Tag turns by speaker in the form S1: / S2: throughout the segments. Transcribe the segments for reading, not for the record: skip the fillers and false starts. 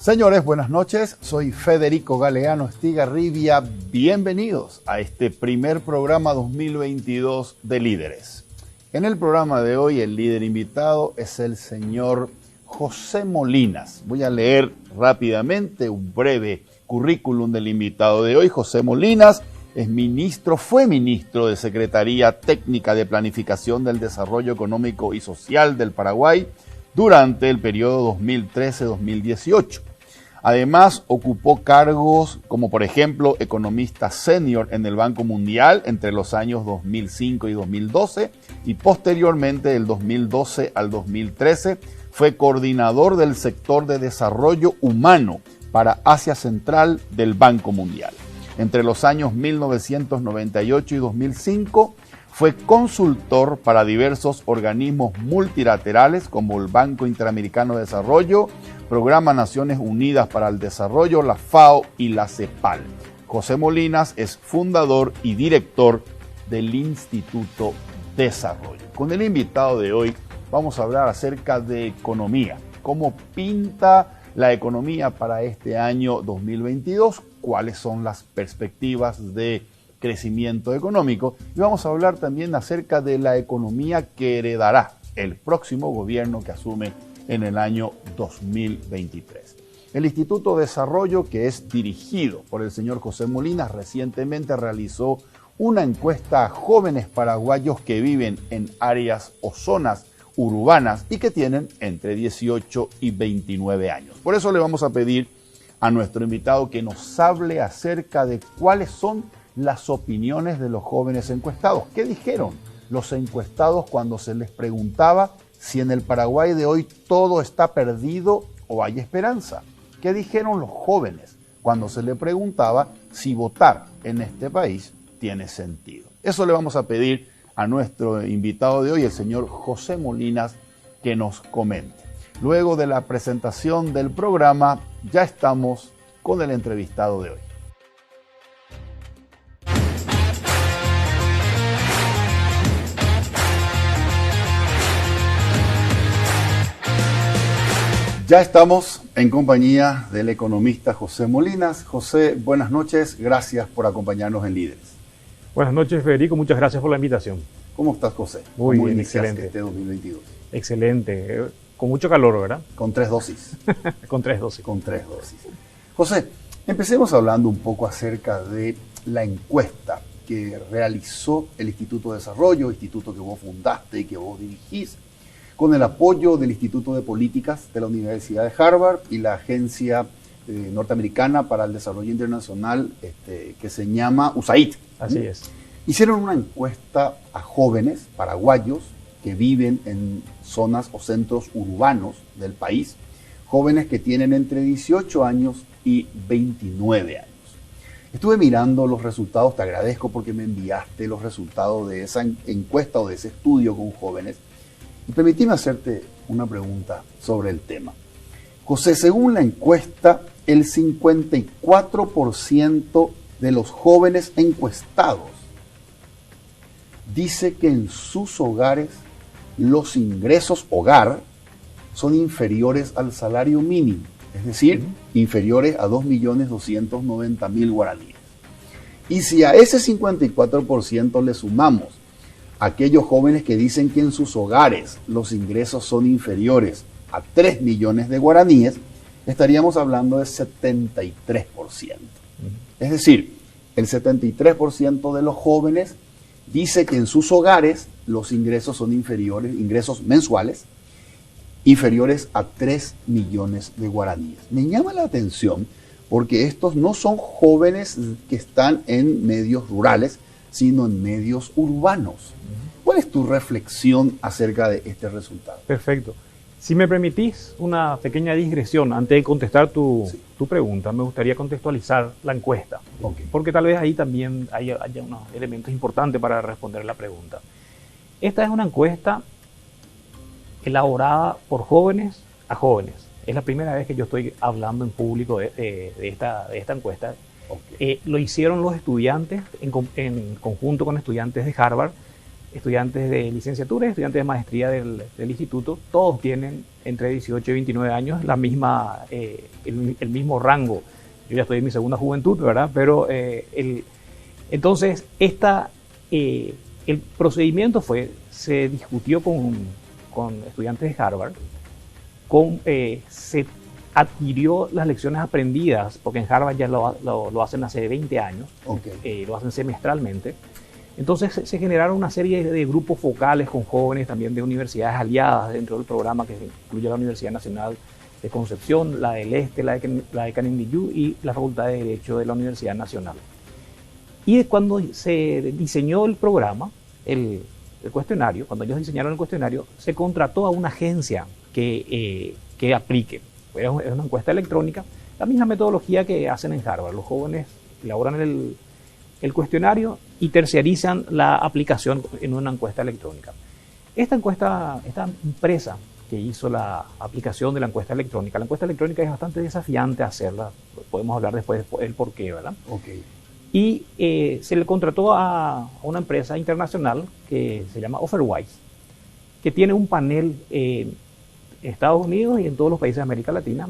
S1: Señores, buenas noches. Soy Federico Galeano Estigarribia. Bienvenidos a este primer programa 2022 de Líderes. En el programa de hoy, el líder invitado es el señor José Molinas. Voy a leer rápidamente un breve currículum del invitado de hoy. José Molinas fue ministro de Secretaría Técnica de Planificación del Desarrollo Económico y Social del Paraguay durante el periodo 2013-2018. Además, ocupó cargos como, por ejemplo, economista senior en el Banco Mundial entre los años 2005 y 2012 y posteriormente, del 2012 al 2013, fue coordinador del sector de desarrollo humano para Asia Central del Banco Mundial. Entre los años 1998 y 2005, fue consultor para diversos organismos multilaterales como el Banco Interamericano de Desarrollo, Programa Naciones Unidas para el Desarrollo, la FAO y la CEPAL. José Molinas es fundador y director del Instituto Desarrollo. Con el invitado de hoy vamos a hablar acerca de economía, cómo pinta la economía para este año 2022, cuáles son las perspectivas de crecimiento económico, y vamos a hablar también acerca de la economía que heredará el próximo gobierno que asume en el año 2023. El Instituto Desarrollo, que es dirigido por el señor José Molinas, recientemente realizó una encuesta a jóvenes paraguayos que viven en áreas o zonas urbanas y que tienen entre 18 y 29 años. Por eso le vamos a pedir a nuestro invitado que nos hable acerca de cuáles son las opiniones de los jóvenes encuestados. ¿Qué dijeron los encuestados cuando se les preguntaba si en el Paraguay de hoy todo está perdido o hay esperanza? ¿Qué dijeron los jóvenes cuando se les preguntaba si votar en este país tiene sentido? Eso le vamos a pedir a nuestro invitado de hoy, el señor José Molinas, que nos comente. Luego de la presentación del programa, ya estamos con el entrevistado de hoy. Ya estamos en compañía del economista José Molinas. José, buenas noches. Gracias por acompañarnos en Líderes.
S2: Buenas noches, Federico. Muchas gracias por la invitación.
S1: ¿Cómo estás, José?
S2: Muy
S1: ¿Cómo
S2: bien,
S1: iniciaste
S2: excelente.
S1: este 2022?
S2: Excelente. Con mucho calor, ¿verdad?
S1: Con 3 dosis.
S2: Con 3 dosis.
S1: Con 3 dosis. José, empecemos hablando un poco acerca de la encuesta que realizó el Instituto de Desarrollo, instituto que vos fundaste y que vos dirigís, con el apoyo del Instituto de Políticas de la Universidad de Harvard y la Agencia Norteamericana para el Desarrollo Internacional, que se llama USAID.
S2: Así es.
S1: Hicieron una encuesta a jóvenes paraguayos que viven en zonas o centros urbanos del país, jóvenes que tienen entre 18 años y 29 años. Estuve mirando los resultados, te agradezco porque me enviaste los resultados de esa encuesta o de ese estudio con jóvenes. Y permíteme hacerte una pregunta sobre el tema. José, según la encuesta, el 54% de los jóvenes encuestados dice que en sus hogares los ingresos hogar son inferiores al salario mínimo, es decir, inferiores a 2.290.000 guaraníes. Y si a ese 54% le sumamos aquellos jóvenes que dicen que en sus hogares los ingresos son inferiores a 3 millones de guaraníes, estaríamos hablando de 73%. Es decir, el 73% de los jóvenes dice que en sus hogares los ingresos son inferiores, ingresos mensuales, inferiores a 3 millones de guaraníes. Me llama la atención porque estos no son jóvenes que están en medios rurales, sino en medios urbanos. ¿Cuál es tu reflexión acerca de este resultado?
S2: Perfecto. Si me permitís una pequeña digresión antes de contestar tu pregunta, me gustaría contextualizar la encuesta, porque tal vez ahí también haya unos elementos importantes para responder la pregunta. Esta es una encuesta elaborada por jóvenes a jóvenes. Es la primera vez que yo estoy hablando en público de esta encuesta. Lo hicieron los estudiantes en conjunto con estudiantes de Harvard estudiantes de licenciatura y estudiantes de maestría del instituto, todos tienen entre 18 y 29 años la misma, el mismo rango. Yo ya estoy en mi segunda juventud, ¿verdad? Pero entonces el procedimiento se discutió con estudiantes de Harvard, se adquirió las lecciones aprendidas, porque en Harvard ya lo hacen hace 20 años, lo hacen semestralmente. Entonces se generaron una serie de grupos focales con jóvenes también de universidades aliadas dentro del programa, que incluye la Universidad Nacional de Concepción, la del Este, la de Canindeyú y la Facultad de Derecho de la Universidad Nacional. Y cuando se diseñó el programa, el cuestionario, cuando ellos diseñaron el cuestionario, se contrató a una agencia que aplique. Es una encuesta electrónica, la misma metodología que hacen en Harvard. Los jóvenes elaboran el cuestionario y terciarizan la aplicación en una encuesta electrónica. Esta empresa que hizo la aplicación de la encuesta electrónica es bastante desafiante hacerla, podemos hablar después del por qué, ¿verdad? Y se le contrató a una empresa internacional que se llama Offerwise, que tiene un panel en Estados Unidos y en todos los países de América Latina,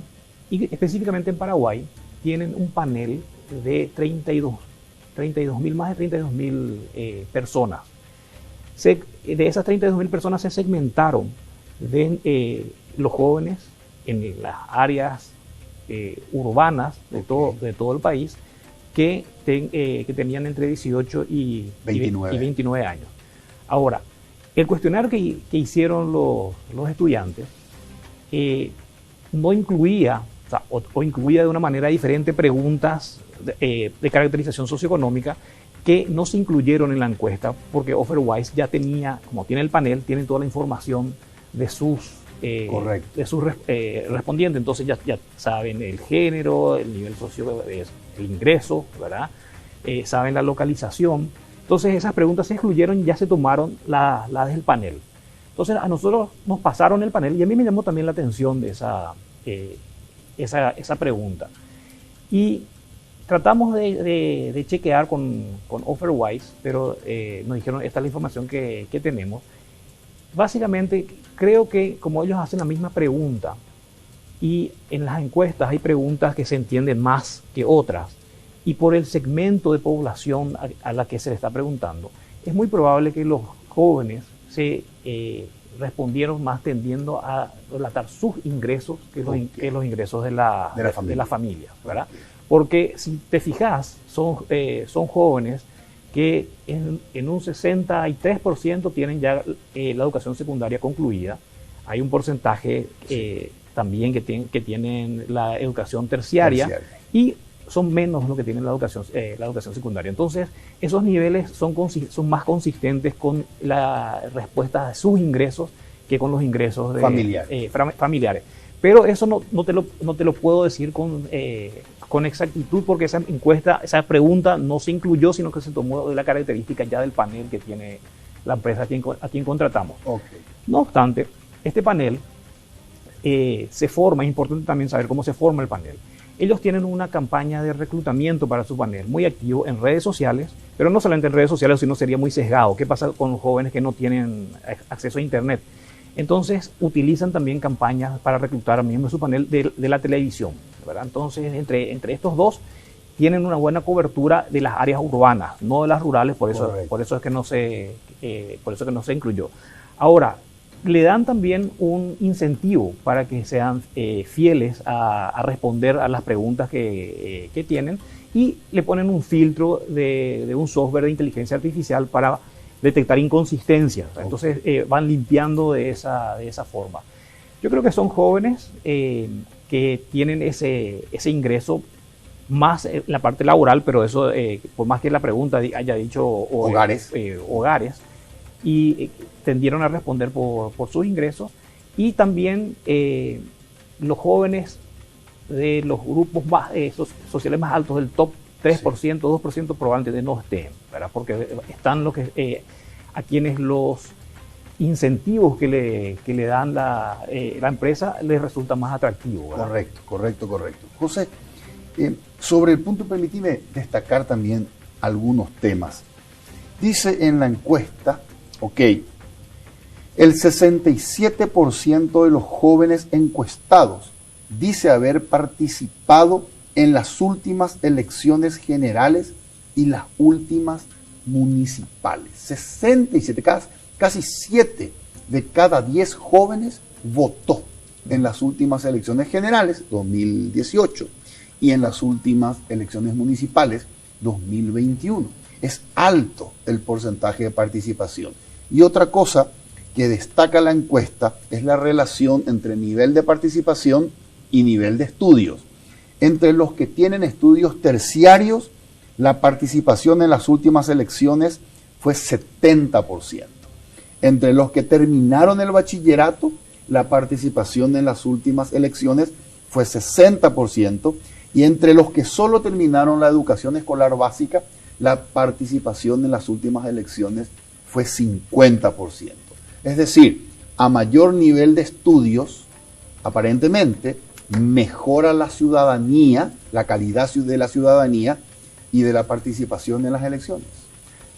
S2: y específicamente en Paraguay tienen un panel de más de 32.000 personas. De esas 32.000 personas se segmentaron de los jóvenes en las áreas urbanas de todo el país que tenían entre 18 y 29 años. Ahora, el cuestionario que hicieron los estudiantes no incluía, o incluía de una manera diferente preguntas de caracterización socioeconómica que no se incluyeron en la encuesta, porque Offerwise ya tenía, como tiene el panel, tiene toda la información de sus respondientes. Entonces ya saben el género, el nivel el ingreso, ¿verdad? Saben la localización. Entonces esas preguntas se excluyeron y ya se tomaron las del panel. Entonces a nosotros nos pasaron el panel y a mí me llamó también la atención de esa pregunta. Y tratamos de chequear con Offerwise, pero nos dijeron, esta es la información que tenemos. Básicamente, creo que como ellos hacen la misma pregunta, y en las encuestas hay preguntas que se entienden más que otras, y por el segmento de población a la que se le está preguntando, es muy probable que los jóvenes se respondieron más tendiendo a relatar sus ingresos que los ingresos de la familia, ¿verdad? Porque si te fijas, son jóvenes que en un 63% tienen ya la educación secundaria concluida. Hay un porcentaje también que tienen la educación terciaria. Y son menos los que tienen la educación secundaria. Entonces, esos niveles son más consistentes con la respuesta de sus ingresos que con los ingresos familiares. Pero eso no te lo puedo decir con exactitud, porque esa encuesta, esa pregunta no se incluyó, sino que se tomó de la característica ya del panel que tiene la empresa a quien contratamos. No obstante, este panel se forma, es importante también saber cómo se forma el panel. Ellos tienen una campaña de reclutamiento para su panel, muy activo en redes sociales, pero no solamente en redes sociales, sino sería muy sesgado. ¿Qué pasa con los jóvenes que no tienen acceso a Internet? Entonces, utilizan también campañas para reclutar a miembros de su panel de la televisión, ¿verdad? Entonces, entre estos dos, tienen una buena cobertura de las áreas urbanas, no de las rurales, por eso es que no se incluyó. Ahora, le dan también un incentivo para que sean fieles a responder a las preguntas que tienen, y le ponen un filtro de un software de inteligencia artificial para detectar inconsistencias. Entonces van limpiando de esa forma. Yo creo que son jóvenes que tienen ese ingreso más en la parte laboral, pero eso, por más que la pregunta haya dicho hogares, y tendieron a responder por sus ingresos. Y también los jóvenes de los grupos más sociales más altos, del top 3%, 2%, probablemente no estén, ¿verdad? Porque están a quienes los incentivos que le dan la empresa les resulta más atractivo, ¿verdad?
S1: Correcto. José, sobre el punto, permíteme destacar también algunos temas. Dice en la encuesta Ok. El 67% de los jóvenes encuestados dice haber participado en las últimas elecciones generales y las últimas municipales. 67, casi 7 de cada 10 jóvenes votó en las últimas elecciones generales, 2018, y en las últimas elecciones municipales, 2021. Es alto el porcentaje de participación. Y otra cosa que destaca la encuesta es la relación entre nivel de participación y nivel de estudios. Entre los que tienen estudios terciarios, la participación en las últimas elecciones fue 70%. Entre los que terminaron el bachillerato, la participación en las últimas elecciones fue 60%. Y entre los que solo terminaron la educación escolar básica, la participación en las últimas elecciones fue 50%. Es decir, a mayor nivel de estudios, aparentemente, mejora la ciudadanía, la calidad de la ciudadanía y de la participación en las elecciones.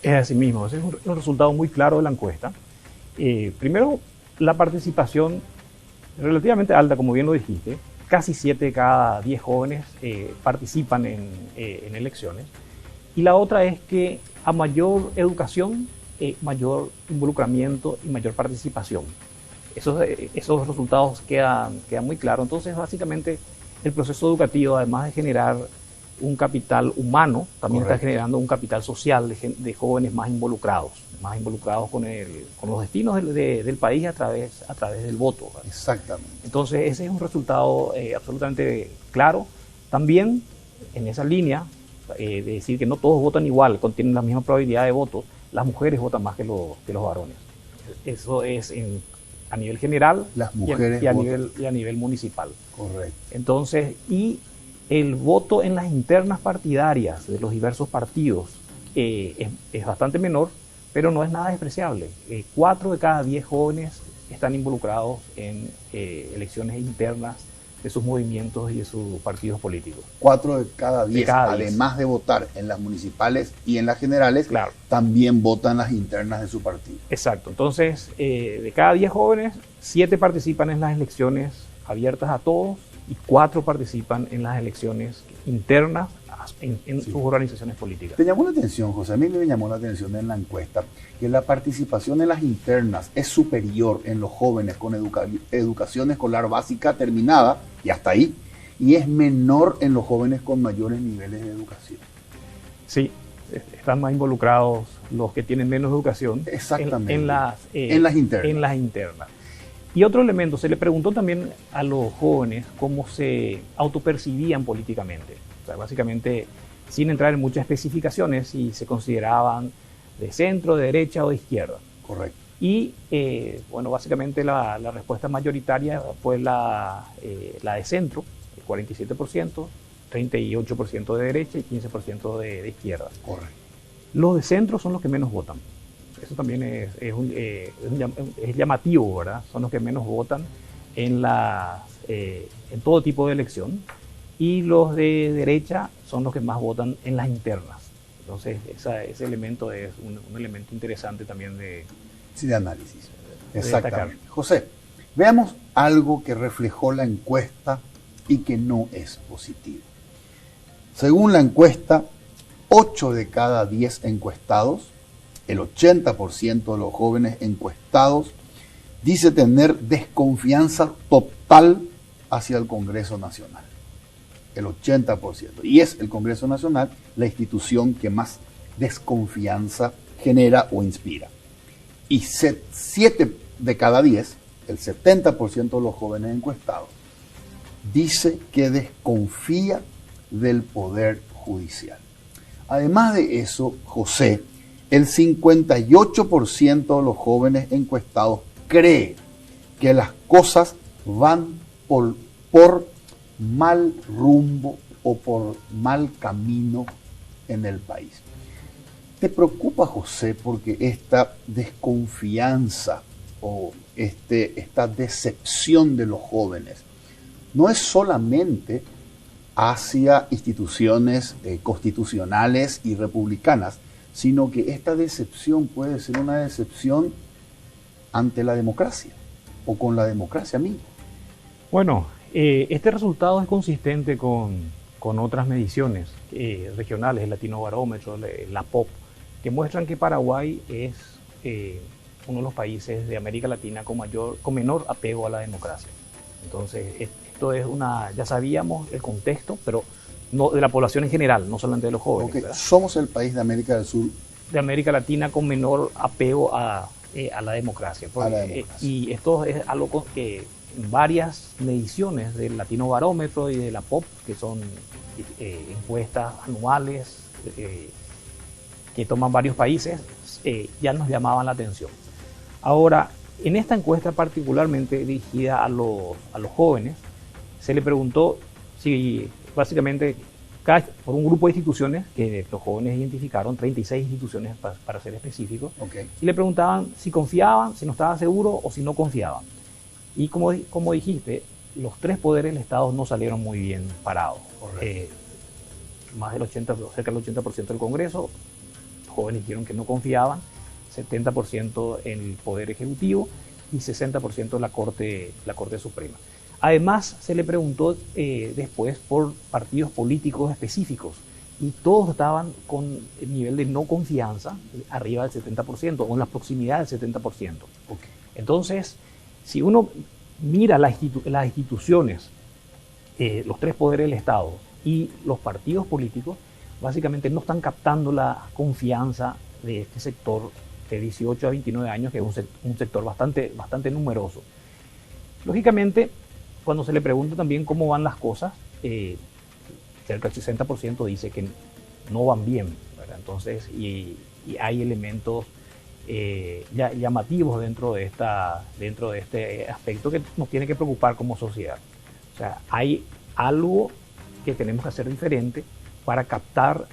S2: Es así mismo, ese es un resultado muy claro de la encuesta. Primero, la participación relativamente alta, como bien lo dijiste, casi 7 de cada 10 jóvenes participan en elecciones. Y la otra es que a mayor educación, mayor involucramiento y mayor participación. Esos resultados quedan muy claros. Entonces, básicamente, el proceso educativo, además de generar un capital humano, también está generando un capital social de jóvenes más involucrados con los destinos del país a través del voto, ¿verdad?
S1: Exactamente.
S2: Entonces, ese es un resultado absolutamente claro. También, en esa línea, de decir que no todos votan igual, tienen la misma probabilidad de voto, las mujeres votan más que los varones. Eso es a nivel general
S1: las mujeres
S2: y a nivel municipal.
S1: Correcto.
S2: Entonces, y el voto en las internas partidarias de los diversos partidos es bastante menor, pero no es nada despreciable. 4 de cada 10 jóvenes están involucrados en elecciones internas de sus movimientos y de sus partidos políticos.
S1: 4 de cada 10, además de votar en las municipales y en las generales,
S2: claro,
S1: también votan las internas de su partido.
S2: Exacto. Entonces, de cada 10 jóvenes, 7 participan en las elecciones abiertas a todos y 4 participan en las elecciones internas en sus organizaciones políticas.
S1: ¿Te llamó la atención, José? A mí me llamó la atención en la encuesta que la participación en las internas es superior en los jóvenes con educación escolar básica terminada, y hasta ahí, y es menor en los jóvenes con mayores niveles de educación.
S2: Sí, están más involucrados los que tienen menos educación.
S1: Exactamente.
S2: En las internas. Y otro elemento, se le preguntó también a los jóvenes cómo se autopercibían políticamente. O sea, básicamente, sin entrar en muchas especificaciones, si se consideraban de centro, de derecha o de izquierda.
S1: Correcto.
S2: Y, bueno, básicamente la respuesta mayoritaria fue la de centro, el 47%, 38% de derecha y 15% de izquierda.
S1: Correcto.
S2: Los de centro son los que menos votan. Eso también es llamativo, ¿verdad? Son los que menos votan en todo tipo de elección. Y los de derecha son los que más votan en las internas. Entonces, ese elemento es un elemento interesante también de
S1: análisis. Exactamente. José, veamos algo que reflejó la encuesta y que no es positivo. Según la encuesta, 8 de cada 10 encuestados, el 80% de los jóvenes encuestados, dice tener desconfianza total hacia el Congreso Nacional. El 80%. Y es el Congreso Nacional la institución que más desconfianza genera o inspira. Y 7 de cada 10, el 70% de los jóvenes encuestados, dice que desconfía del Poder Judicial. Además de eso, José, el 58% de los jóvenes encuestados cree que las cosas van por mal rumbo o por mal camino en el país. ¿Te preocupa, José, porque esta desconfianza o esta decepción de los jóvenes no es solamente hacia instituciones constitucionales y republicanas, sino que esta decepción puede ser una decepción ante la democracia o con la democracia misma.
S2: Bueno, este resultado es consistente con otras mediciones regionales, el Latinobarómetro, la POP, que muestran que Paraguay es uno de los países de América Latina con menor apego a la democracia. Entonces, esto es ya sabíamos el contexto, pero no de la población en general, no solamente de los jóvenes.
S1: Okay. Somos el país de América del Sur.
S2: De América Latina con menor apego a la democracia. Y esto es algo que en varias mediciones del Latinobarómetro y de la POP, que son encuestas anuales que toman varios países, ya nos llamaban la atención. Ahora, en esta encuesta particularmente dirigida a los jóvenes, se le preguntó si básicamente por un grupo de instituciones que los jóvenes identificaron, 36 instituciones para ser específicos, y le preguntaban si confiaban, si no estaban seguros o si no confiaban. Y como dijiste, los tres poderes del Estado no salieron muy bien parados. Más del 80%, cerca del 80% del Congreso, los jóvenes dijeron que no confiaban, 70% en el Poder Ejecutivo y 60% en la Corte Suprema. Además, se le preguntó después por partidos políticos específicos y todos estaban con el nivel de no confianza arriba del 70% o en la proximidad del 70%. Entonces, si uno mira las instituciones, los tres poderes del Estado y los partidos políticos, básicamente no están captando la confianza de este sector de 18 a 29 años, que es un sector bastante numeroso. Lógicamente, cuando se le pregunta también cómo van las cosas, cerca del 60% dice que no van bien, ¿verdad? Entonces, y hay elementos llamativos dentro de este aspecto que nos tiene que preocupar como sociedad. O sea, hay algo que tenemos que hacer diferente para captar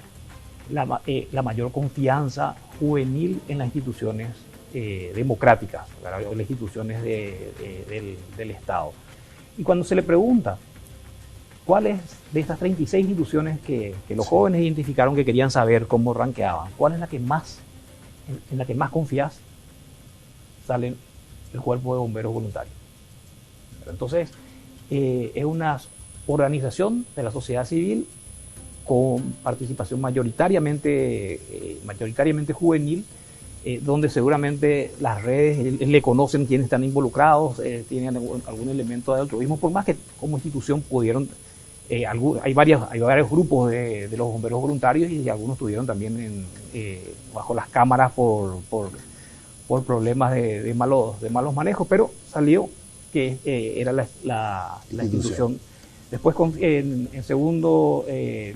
S2: la mayor confianza juvenil en las instituciones democráticas, ¿verdad? O las instituciones del Estado. Y cuando se le pregunta cuáles de estas 36 instituciones que los jóvenes identificaron que querían saber cómo rankeaban, cuál es la que más en la que más confías, sale el Cuerpo de Bomberos Voluntarios. Entonces, es una organización de la sociedad civil con participación mayoritariamente juvenil, donde seguramente las redes le conocen quiénes están involucrados, tienen algún elemento de altruismo, por más que como institución pudieron, hay varios grupos de los bomberos voluntarios y algunos estuvieron también bajo las cámaras por problemas de malos manejos, pero salió que era la institución. Después, en segundo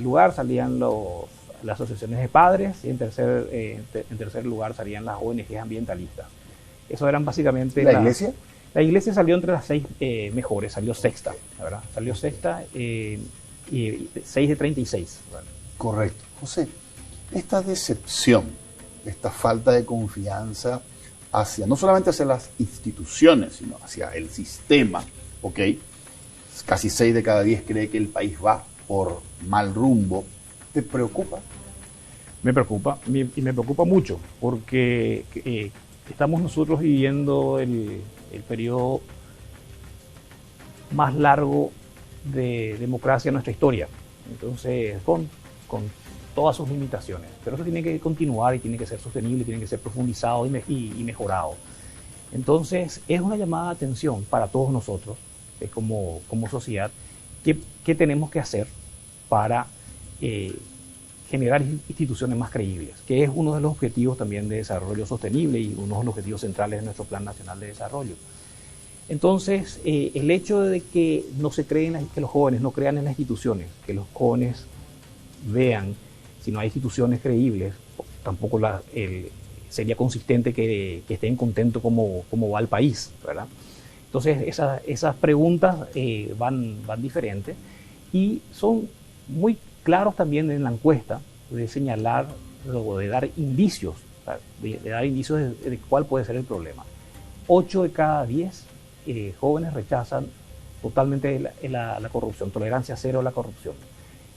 S2: lugar, salían las asociaciones de padres y en tercer lugar salían las ONGs ambientalistas. Eso eran básicamente...
S1: ¿La iglesia?
S2: La iglesia salió entre las 6 mejores, salió sexta, ¿verdad? Salió sexta y 6 de 36. ¿Verdad?
S1: Correcto. José, esta decepción, esta falta de confianza no solamente hacia las instituciones, sino hacia el sistema, ¿ok? Casi 6 de cada 10 cree que el país va por mal rumbo. ¿Te preocupa?
S2: Me preocupa, y me preocupa mucho, porque estamos nosotros viviendo el periodo más largo de democracia en nuestra historia. Entonces, con todas sus limitaciones. Pero eso tiene que continuar y tiene que ser sostenible, tiene que ser profundizado y mejorado. Entonces, es una llamada de atención para todos nosotros, como sociedad, qué tenemos que hacer para generar instituciones más creíbles, que es uno de los objetivos también de desarrollo sostenible y uno de los objetivos centrales de nuestro Plan Nacional de Desarrollo. Entonces, el hecho de que que los jóvenes no crean en las instituciones, que los jóvenes vean, si no hay instituciones creíbles, tampoco sería consistente que estén contentos como va el país, ¿verdad? Entonces, esas preguntas van diferentes y son muy claros también en la encuesta de señalar o de dar indicios, de cuál puede ser el problema. 8 de cada 10 jóvenes rechazan totalmente la corrupción, tolerancia cero a la corrupción.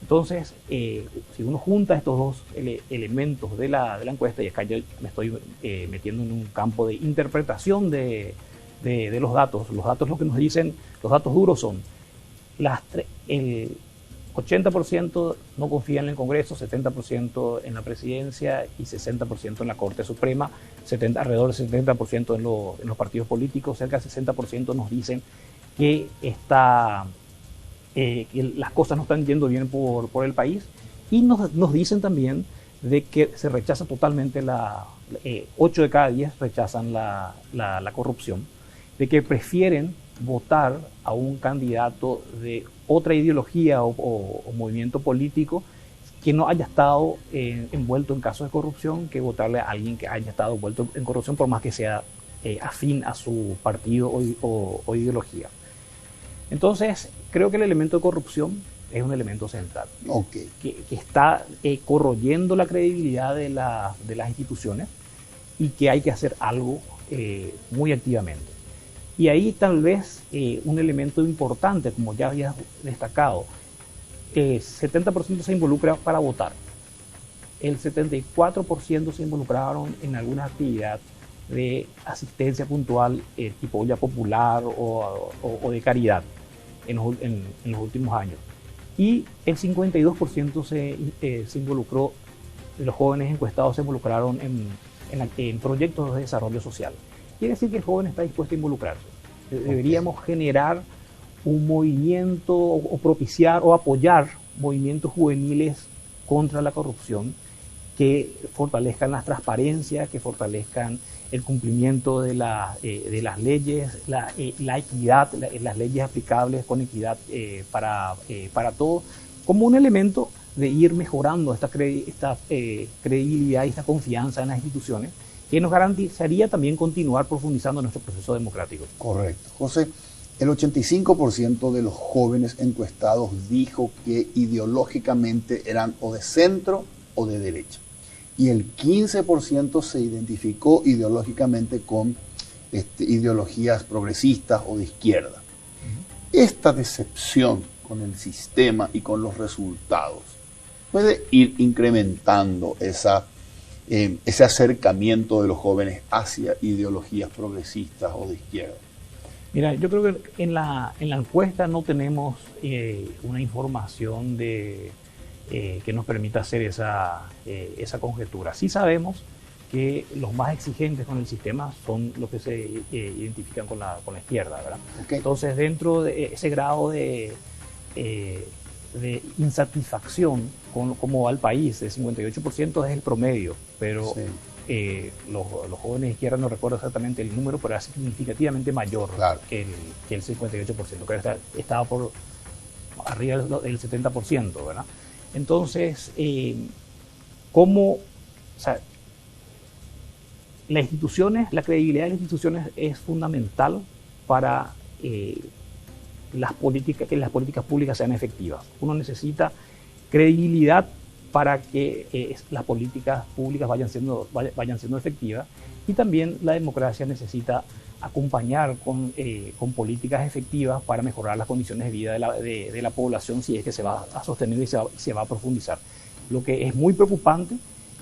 S2: Entonces, si uno junta estos dos elementos de la encuesta, y acá yo me estoy metiendo en un campo de interpretación de los datos lo que nos dicen, los datos duros son, el 80% no confía en el Congreso, 70% en la Presidencia y 60% en la Corte Suprema, alrededor del 70% en los partidos políticos, cerca del 60% nos dicen que que las cosas no están yendo bien por el país, y nos dicen también de que se rechaza totalmente 8 de cada 10 rechazan la corrupción, de que prefieren votar a un candidato de otra ideología o movimiento político que no haya estado envuelto en casos de corrupción, que votarle a alguien que haya estado envuelto en corrupción, por más que sea afín a su partido o ideología. Entonces, creo que el elemento de corrupción es un elemento central, que está corroyendo la credibilidad de las instituciones, y que hay que hacer algo muy activamente. Y ahí tal vez un elemento importante, como ya había destacado, 70% se involucra para votar, el 74% se involucraron en alguna actividad de asistencia puntual tipo olla popular o de caridad en los últimos años. Y el 52% se involucró, los jóvenes encuestados se involucraron en proyectos de desarrollo social. Quiere decir que el joven está dispuesto a involucrarse. Deberíamos generar un movimiento o propiciar o apoyar movimientos juveniles contra la corrupción que fortalezcan la transparencia, que fortalezcan el cumplimiento de las leyes, la equidad, las leyes aplicables con equidad para todos, como un elemento de ir mejorando esta credibilidad y esta confianza en las instituciones, que nos garantizaría también continuar profundizando nuestro proceso democrático.
S1: Correcto. José, el 85% de los jóvenes encuestados dijo que ideológicamente eran o de centro o de derecha. Y el 15% se identificó ideológicamente con ideologías progresistas o de izquierda. Esta decepción con el sistema y con los resultados puede ir incrementando ese acercamiento de los jóvenes hacia ideologías progresistas o de izquierda.
S2: Mira, yo creo que en la encuesta no tenemos una información que nos permita hacer esa conjetura. Sí sabemos que los más exigentes con el sistema son los que se identifican con la izquierda, ¿verdad? Okay. Entonces, dentro de ese grado de insatisfacción con cómo va el país, el 58% es el promedio, pero sí. Los jóvenes de izquierda, no recuerdo exactamente el número, pero es significativamente mayor, claro, que el 58%, que estaba por arriba del 70%, ¿verdad? Entonces, la credibilidad de las instituciones es fundamental para que las políticas públicas sean efectivas. Uno necesita credibilidad para que las políticas públicas vayan siendo efectivas, y también la democracia necesita acompañar con políticas efectivas para mejorar las condiciones de vida de la población, si es que se va a sostener y se va a profundizar. Lo que es muy preocupante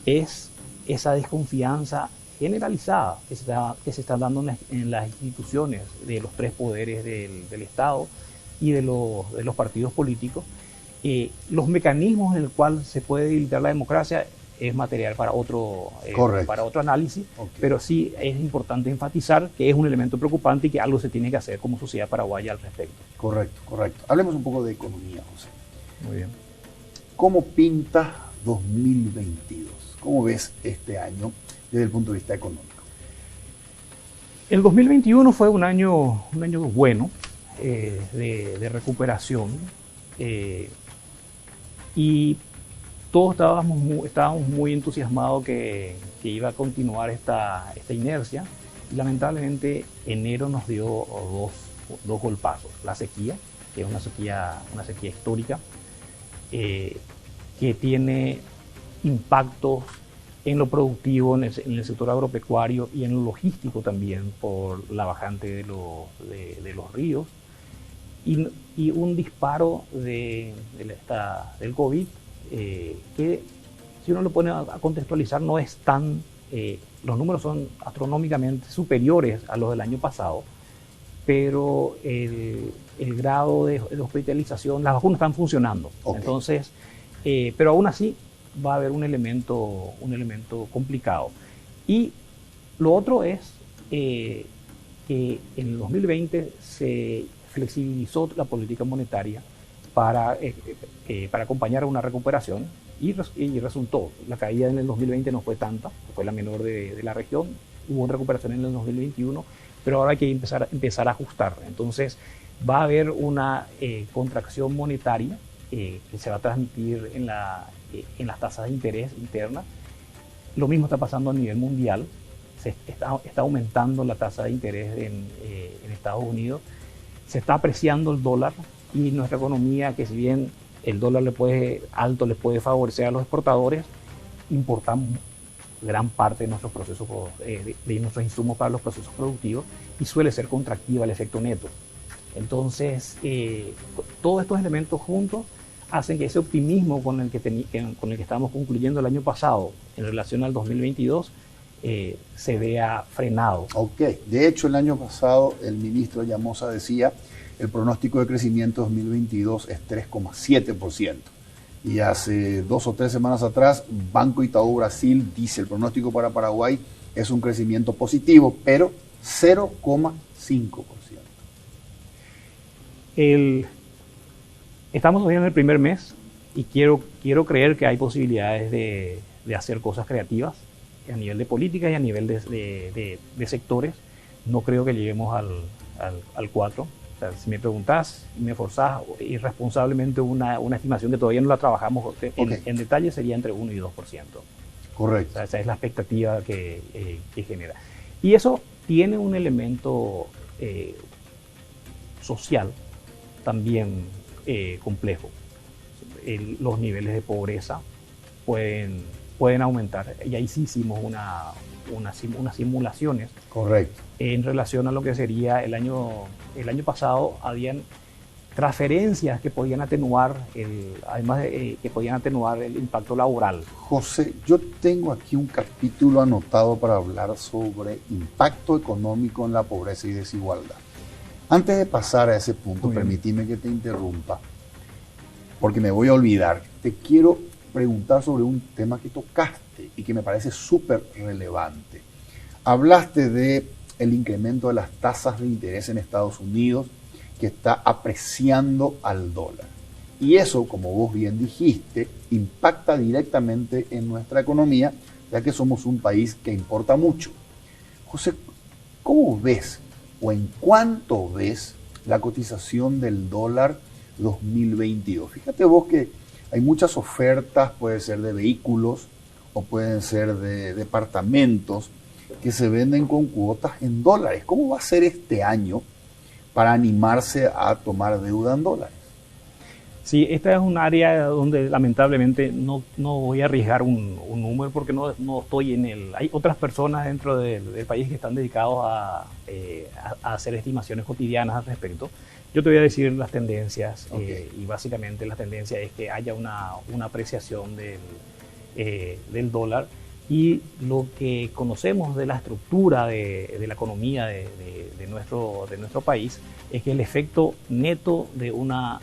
S2: es esa desconfianza generalizada que se está dando en las instituciones de los tres poderes del Estado y de los partidos políticos. Los mecanismos en el cual se puede debilitar la democracia es material para otro análisis, okay, pero sí es importante enfatizar que es un elemento preocupante y que algo se tiene que hacer como sociedad paraguaya al respecto.
S1: Correcto. Hablemos un poco de economía, José.
S2: Muy bien.
S1: ¿Cómo pinta 2022? ¿Cómo ves este año desde el punto de vista económico?
S2: El 2021 fue un año bueno de recuperación, y todos estábamos muy entusiasmados que iba a continuar esta inercia. Y lamentablemente enero nos dio dos golpazos. La sequía, que es una sequía histórica, que tiene impactos en lo productivo, en el sector agropecuario y en lo logístico también, por la bajante de los ríos. y un disparo del COVID, que si uno lo pone a contextualizar no es tan... los números son astronómicamente superiores a los del año pasado, pero el grado de hospitalización, las vacunas están funcionando. Okay. Entonces, pero aún así va a haber un elemento complicado. Y lo otro es que en el 2020 se flexibilizó la política monetaria para acompañar una recuperación y resultó. La caída en el 2020 no fue tanta, fue la menor de la región. Hubo una recuperación en el 2021, pero ahora hay que empezar a ajustar. Entonces va a haber una contracción monetaria que se va a transmitir en las tasas de interés internas. Lo mismo está pasando a nivel mundial. Está aumentando la tasa de interés en Estados Unidos. Se está apreciando el dólar y nuestra economía, que si bien el dólar les puede favorecer a los exportadores, importamos gran parte de nuestros procesos, de nuestros insumos para los procesos productivos, y suele ser contractiva el efecto neto. Entonces, todos estos elementos juntos hacen que ese optimismo con el que estábamos concluyendo el año pasado en relación al 2022 se vea frenado.
S1: Ok, de hecho el año pasado el ministro Llamosa decía el pronóstico de crecimiento 2022 es 3,7%. Y hace 2 o 3 semanas atrás, Banco Itaú Brasil dice el pronóstico para Paraguay es un crecimiento positivo, pero 0,5%.
S2: Estamos todavía en el primer mes y quiero creer que hay posibilidades de hacer cosas creativas a nivel de políticas y a nivel de sectores. No creo que lleguemos al 4%. O sea, si me preguntás y me forzás irresponsablemente una estimación que todavía no la trabajamos en detalle, sería entre 1 y 2%.
S1: Correcto.
S2: O sea, esa es la expectativa que genera. Y eso tiene un elemento social también complejo. Los niveles de pobreza pueden aumentar. Y ahí sí hicimos unas simulaciones.
S1: Correcto.
S2: En relación a lo que sería el año pasado, habían transferencias que podían atenuar que podían atenuar el impacto laboral.
S1: José, yo tengo aquí un capítulo anotado para hablar sobre impacto económico en la pobreza y desigualdad. Antes de pasar a ese punto, permíteme que te interrumpa, porque me voy a olvidar. Te quiero preguntar sobre un tema que tocaste y que me parece súper relevante. Hablaste de el incremento de las tasas de interés en Estados Unidos, que está apreciando al dólar. Y eso, como vos bien dijiste, impacta directamente en nuestra economía, ya que somos un país que importa mucho. José, ¿cómo ves o en cuánto ves la cotización del dólar 2022? Fíjate vos que hay muchas ofertas, puede ser de vehículos o pueden ser de departamentos, que se venden con cuotas en dólares. ¿Cómo va a ser este año para animarse a tomar deuda en dólares?
S2: Sí, esta es un área donde lamentablemente no voy a arriesgar un número porque no estoy en el... Hay otras personas dentro del país que están dedicados a hacer estimaciones cotidianas al respecto. Yo te voy a decir las tendencias, y básicamente la tendencia es que haya una apreciación del dólar. Y lo que conocemos de la estructura de la economía de nuestro país es que el efecto neto de una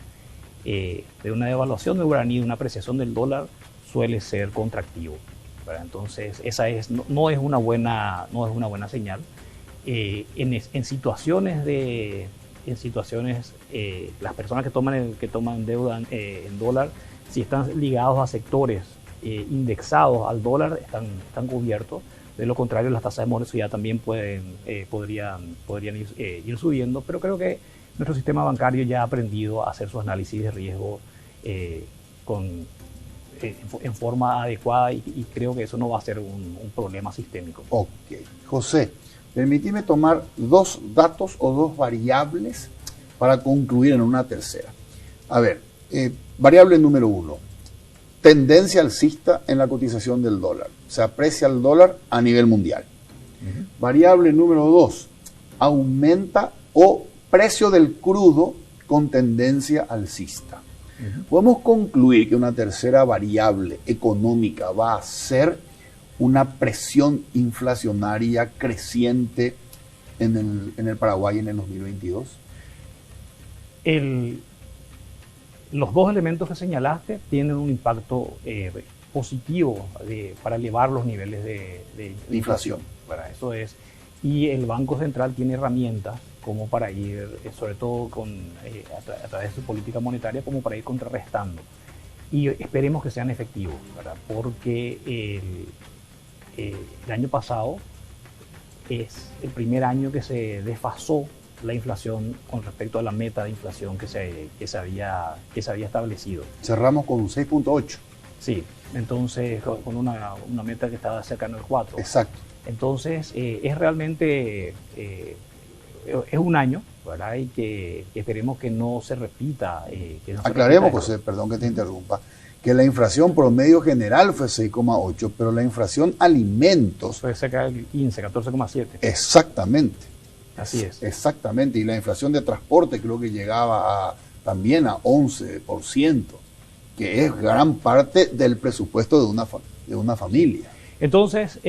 S2: devaluación del guaraní, de una apreciación del dólar, suele ser contractivo, ¿verdad? Entonces, esa no es una buena señal. En situaciones, las personas que toman deuda en dólar, si están ligados a sectores indexados al dólar, están cubiertos. De lo contrario, las tasas de morosidad también podrían ir subiendo, pero creo que nuestro sistema bancario ya ha aprendido a hacer su análisis de riesgo en forma adecuada, y creo que eso no va a ser un problema sistémico.
S1: Ok. José, permíteme tomar 2 datos o 2 variables para concluir en una tercera. A ver, variable número 1. Tendencia alcista en la cotización del dólar. Se aprecia el dólar a nivel mundial. Variable número 2. Aumenta o precio del crudo con tendencia alcista. Podemos concluir que una tercera variable económica va a ser una presión inflacionaria creciente en el Paraguay en el 2022.
S2: Los dos elementos que señalaste tienen un impacto positivo para elevar los niveles de inflación. Para eso es. Y el Banco Central tiene herramientas como para ir, sobre todo a través de su política monetaria, como para ir contrarrestando. Y esperemos que sean efectivos, ¿verdad? Porque el año pasado es el primer año que se desfasó la inflación con respecto a la meta de inflación que se había establecido.
S1: Cerramos con 6.8.
S2: Sí, entonces con una meta que estaba cercana al 4.
S1: Exacto.
S2: Entonces es realmente es un año, ¿verdad? Y que esperemos que no se repita.
S1: Aclaremos, José, perdón que te interrumpa, que la inflación promedio general fue 6,8, pero la inflación alimentos
S2: fue cerca del 15, 14,7.
S1: Exactamente.
S2: Así es.
S1: Exactamente, y la inflación de transporte creo que llegaba también a 11%, que es gran parte del presupuesto de una familia.
S2: Entonces,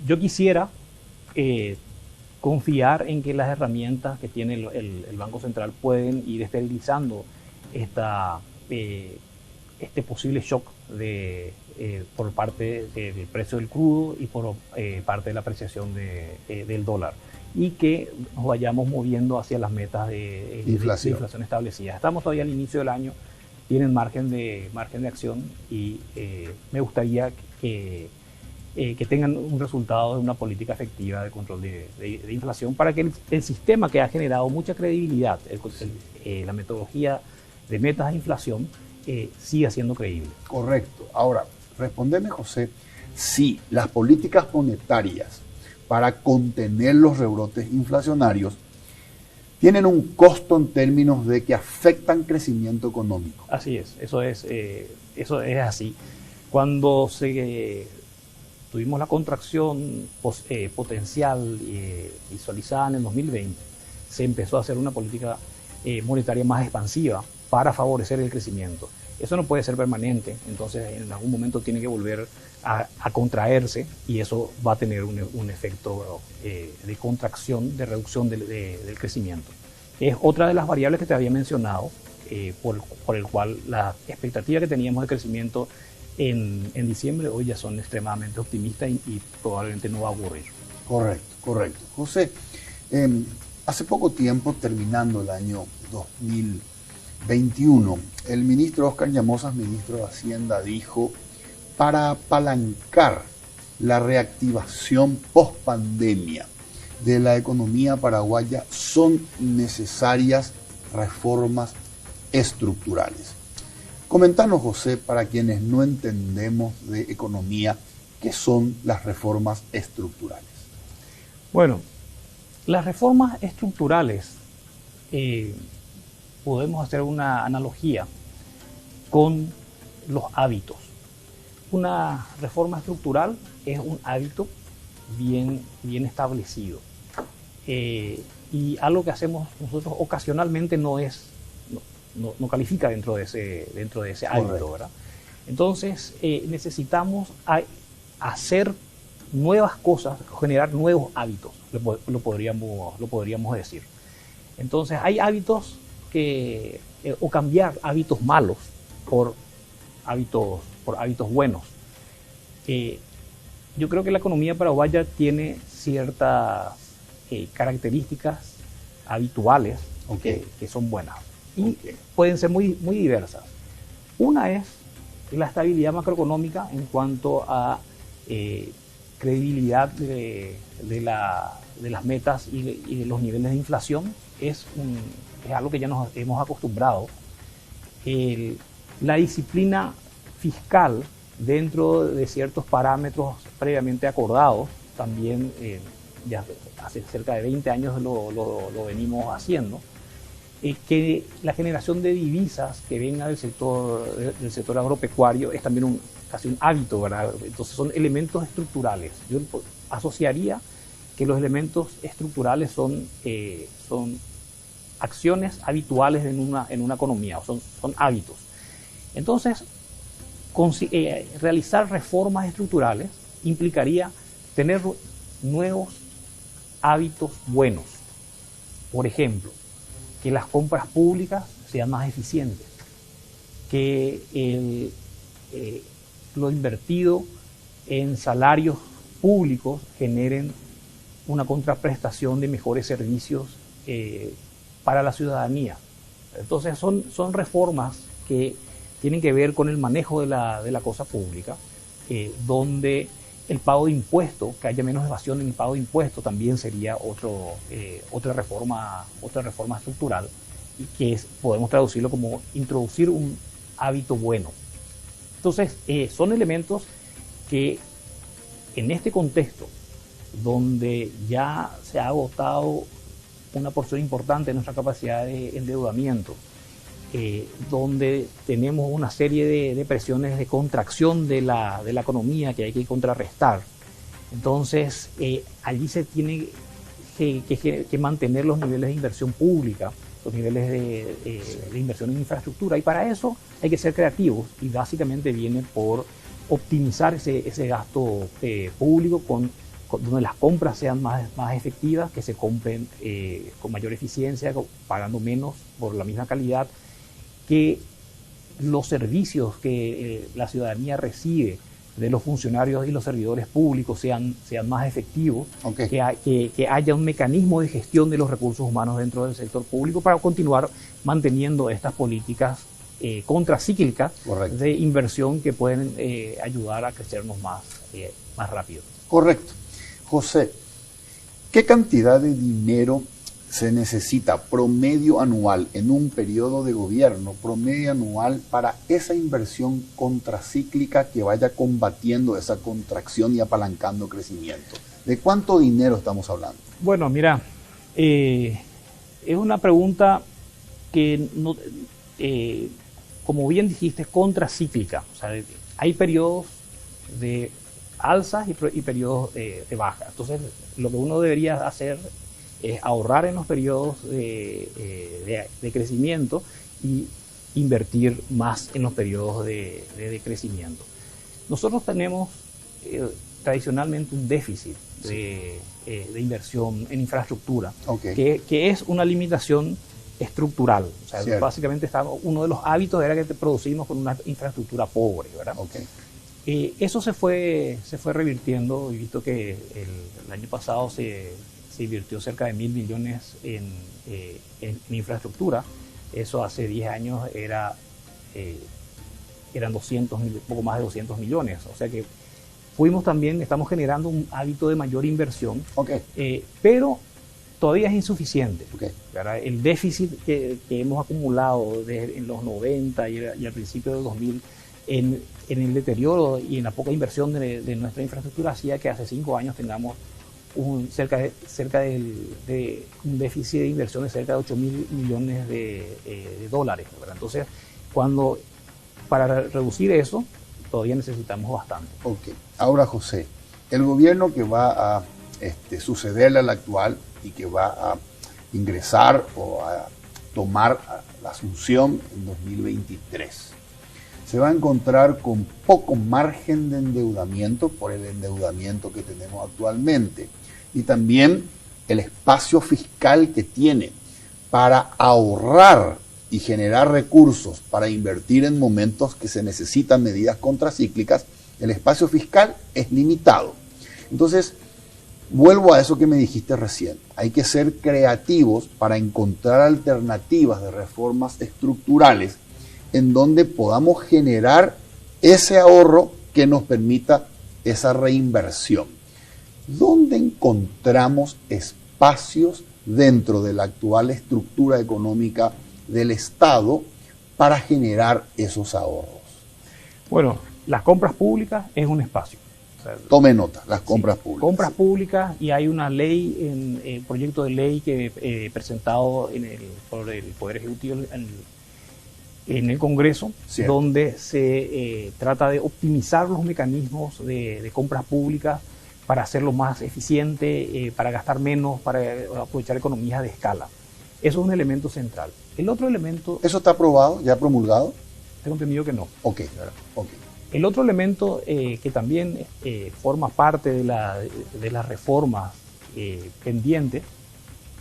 S2: yo quisiera confiar en que las herramientas que tiene el Banco Central pueden ir esterilizando este posible shock por parte del precio del crudo y por parte de la apreciación del dólar, y que nos vayamos moviendo hacia las metas de inflación establecidas. Estamos todavía al inicio del año, tienen margen de acción, y me gustaría que tengan un resultado de una política efectiva de control de inflación, para que el sistema, que ha generado mucha credibilidad, la metodología de metas de inflación, siga siendo creíble.
S1: Correcto. Ahora, respóndeme, José, si las políticas monetarias para contener los rebrotes inflacionarios tienen un costo en términos de que afectan crecimiento económico.
S2: Así es, eso es así. Cuando tuvimos la contracción potencial visualizada en el 2020, se empezó a hacer una política monetaria más expansiva para favorecer el crecimiento. Eso no puede ser permanente, entonces en algún momento tiene que volver a contraerse, y eso va a tener un efecto de contracción, de reducción del crecimiento. Es otra de las variables que te había mencionado, por el cual las expectativas que teníamos de crecimiento en diciembre hoy ya son extremadamente optimistas, y probablemente no va a ocurrir.
S1: Correcto. José, hace poco tiempo, terminando el año 2021, el ministro Óscar Llamosas, ministro de Hacienda, dijo: para apalancar la reactivación post-pandemia de la economía paraguaya son necesarias reformas estructurales. Comentanos, José, para quienes no entendemos de economía, ¿qué son las reformas estructurales?
S2: Bueno, las reformas estructurales, podemos hacer una analogía con los hábitos. Una reforma estructural es un hábito bien establecido. Y algo que hacemos nosotros ocasionalmente no califica dentro de ese hábito, ¿verdad? Entonces necesitamos hacer nuevas cosas, generar nuevos hábitos, lo podríamos decir. Entonces hay hábitos o cambiar hábitos malos por hábitos buenos. Yo creo que la economía paraguaya tiene ciertas características habituales que son buenas, y pueden ser muy, muy diversas. Una es la estabilidad macroeconómica en cuanto a credibilidad de las metas y de los niveles de inflación. Es algo que ya nos hemos acostumbrado. La disciplina fiscal dentro de ciertos parámetros previamente acordados, también ya hace cerca de 20 años lo venimos haciendo. Que la generación de divisas que venga del sector agropecuario es también casi un hábito, ¿verdad? Entonces son elementos estructurales. Yo asociaría que los elementos estructurales son acciones habituales en una economía, son hábitos. Entonces, realizar reformas estructurales implicaría tener nuevos hábitos buenos. Por ejemplo, que las compras públicas sean más eficientes, que lo invertido en salarios públicos generen una contraprestación de mejores servicios para la ciudadanía. Entonces son reformas que tienen que ver con el manejo de la cosa pública, donde el pago de impuestos, que haya menos evasión en el pago de impuestos, también sería otra reforma estructural, y que podemos traducirlo como introducir un hábito bueno. Entonces, son elementos que en este contexto, donde ya se ha agotado una porción importante de nuestra capacidad de endeudamiento, donde tenemos una serie de presiones de contracción de la economía que hay que contrarrestar. Entonces, allí se tiene que mantener los niveles de inversión pública, los niveles de inversión en infraestructura, y para eso hay que ser creativos, y básicamente viene por optimizar ese gasto público donde las compras sean más efectivas, que se compren con mayor eficiencia, pagando menos por la misma calidad, que los servicios que la ciudadanía recibe de los funcionarios y los servidores públicos sean más efectivos, okay, que haya un mecanismo de gestión de los recursos humanos dentro del sector público para continuar manteniendo estas políticas contracíclicas, correcto, de inversión que pueden ayudar a crecernos más rápido.
S1: Correcto. José, ¿qué cantidad de dinero se necesita promedio anual en un periodo de gobierno, promedio anual, para esa inversión contracíclica que vaya combatiendo esa contracción y apalancando crecimiento? ¿De cuánto dinero estamos hablando?
S2: Bueno, mira, es una pregunta que, como bien dijiste, es contracíclica. O sea, hay periodos de alzas y periodos de bajas. Entonces, lo que uno debería hacer es ahorrar en los periodos de crecimiento y invertir más en los periodos de crecimiento. Nosotros tenemos tradicionalmente un déficit de inversión en infraestructura, okay, que es una limitación estructural. O sea, básicamente uno de los hábitos era que producimos con una infraestructura pobre, ¿verdad? Okay. Eso se fue revirtiendo, y visto que el año pasado se invirtió cerca de 1.000 millones en infraestructura. Eso hace 10 años eran 200, poco más de 200 millones. O sea que estamos generando un hábito de mayor inversión, okay, pero todavía es insuficiente. Okay. El déficit que hemos acumulado en los 90 y al principio del 2000 en el deterioro y en la poca inversión de nuestra infraestructura hacía que hace 5 años tengamos cerca de un déficit de inversión de cerca de 8.000 millones de dólares, ¿verdad? Entonces, para reducir eso, todavía necesitamos bastante.
S1: Ok. Ahora, José, el gobierno que va a sucederle al actual y que va a ingresar o a tomar la asunción en 2023, se va a encontrar con poco margen de endeudamiento por el endeudamiento que tenemos actualmente, y también el espacio fiscal que tiene para ahorrar y generar recursos para invertir en momentos que se necesitan medidas contracíclicas. El espacio fiscal es limitado. Entonces, vuelvo a eso que me dijiste recién. Hay que ser creativos para encontrar alternativas de reformas estructurales en donde podamos generar ese ahorro que nos permita esa reinversión. ¿Dónde encontramos espacios dentro de la actual estructura económica del Estado para generar esos ahorros?
S2: Bueno, las compras públicas es un espacio.
S1: O sea, tome nota, las compras públicas.
S2: Compras públicas, y hay una ley, el proyecto de ley que presentado por el Poder Ejecutivo en el Congreso, cierto, donde se trata de optimizar los mecanismos de compras públicas para hacerlo más eficiente, para gastar menos, para aprovechar economías de escala. Eso es un elemento central. El otro elemento...
S1: ¿Eso está aprobado, ya promulgado?
S2: Tengo entendido que no.
S1: Ok, ok.
S2: El otro elemento que también forma parte de las reformas pendientes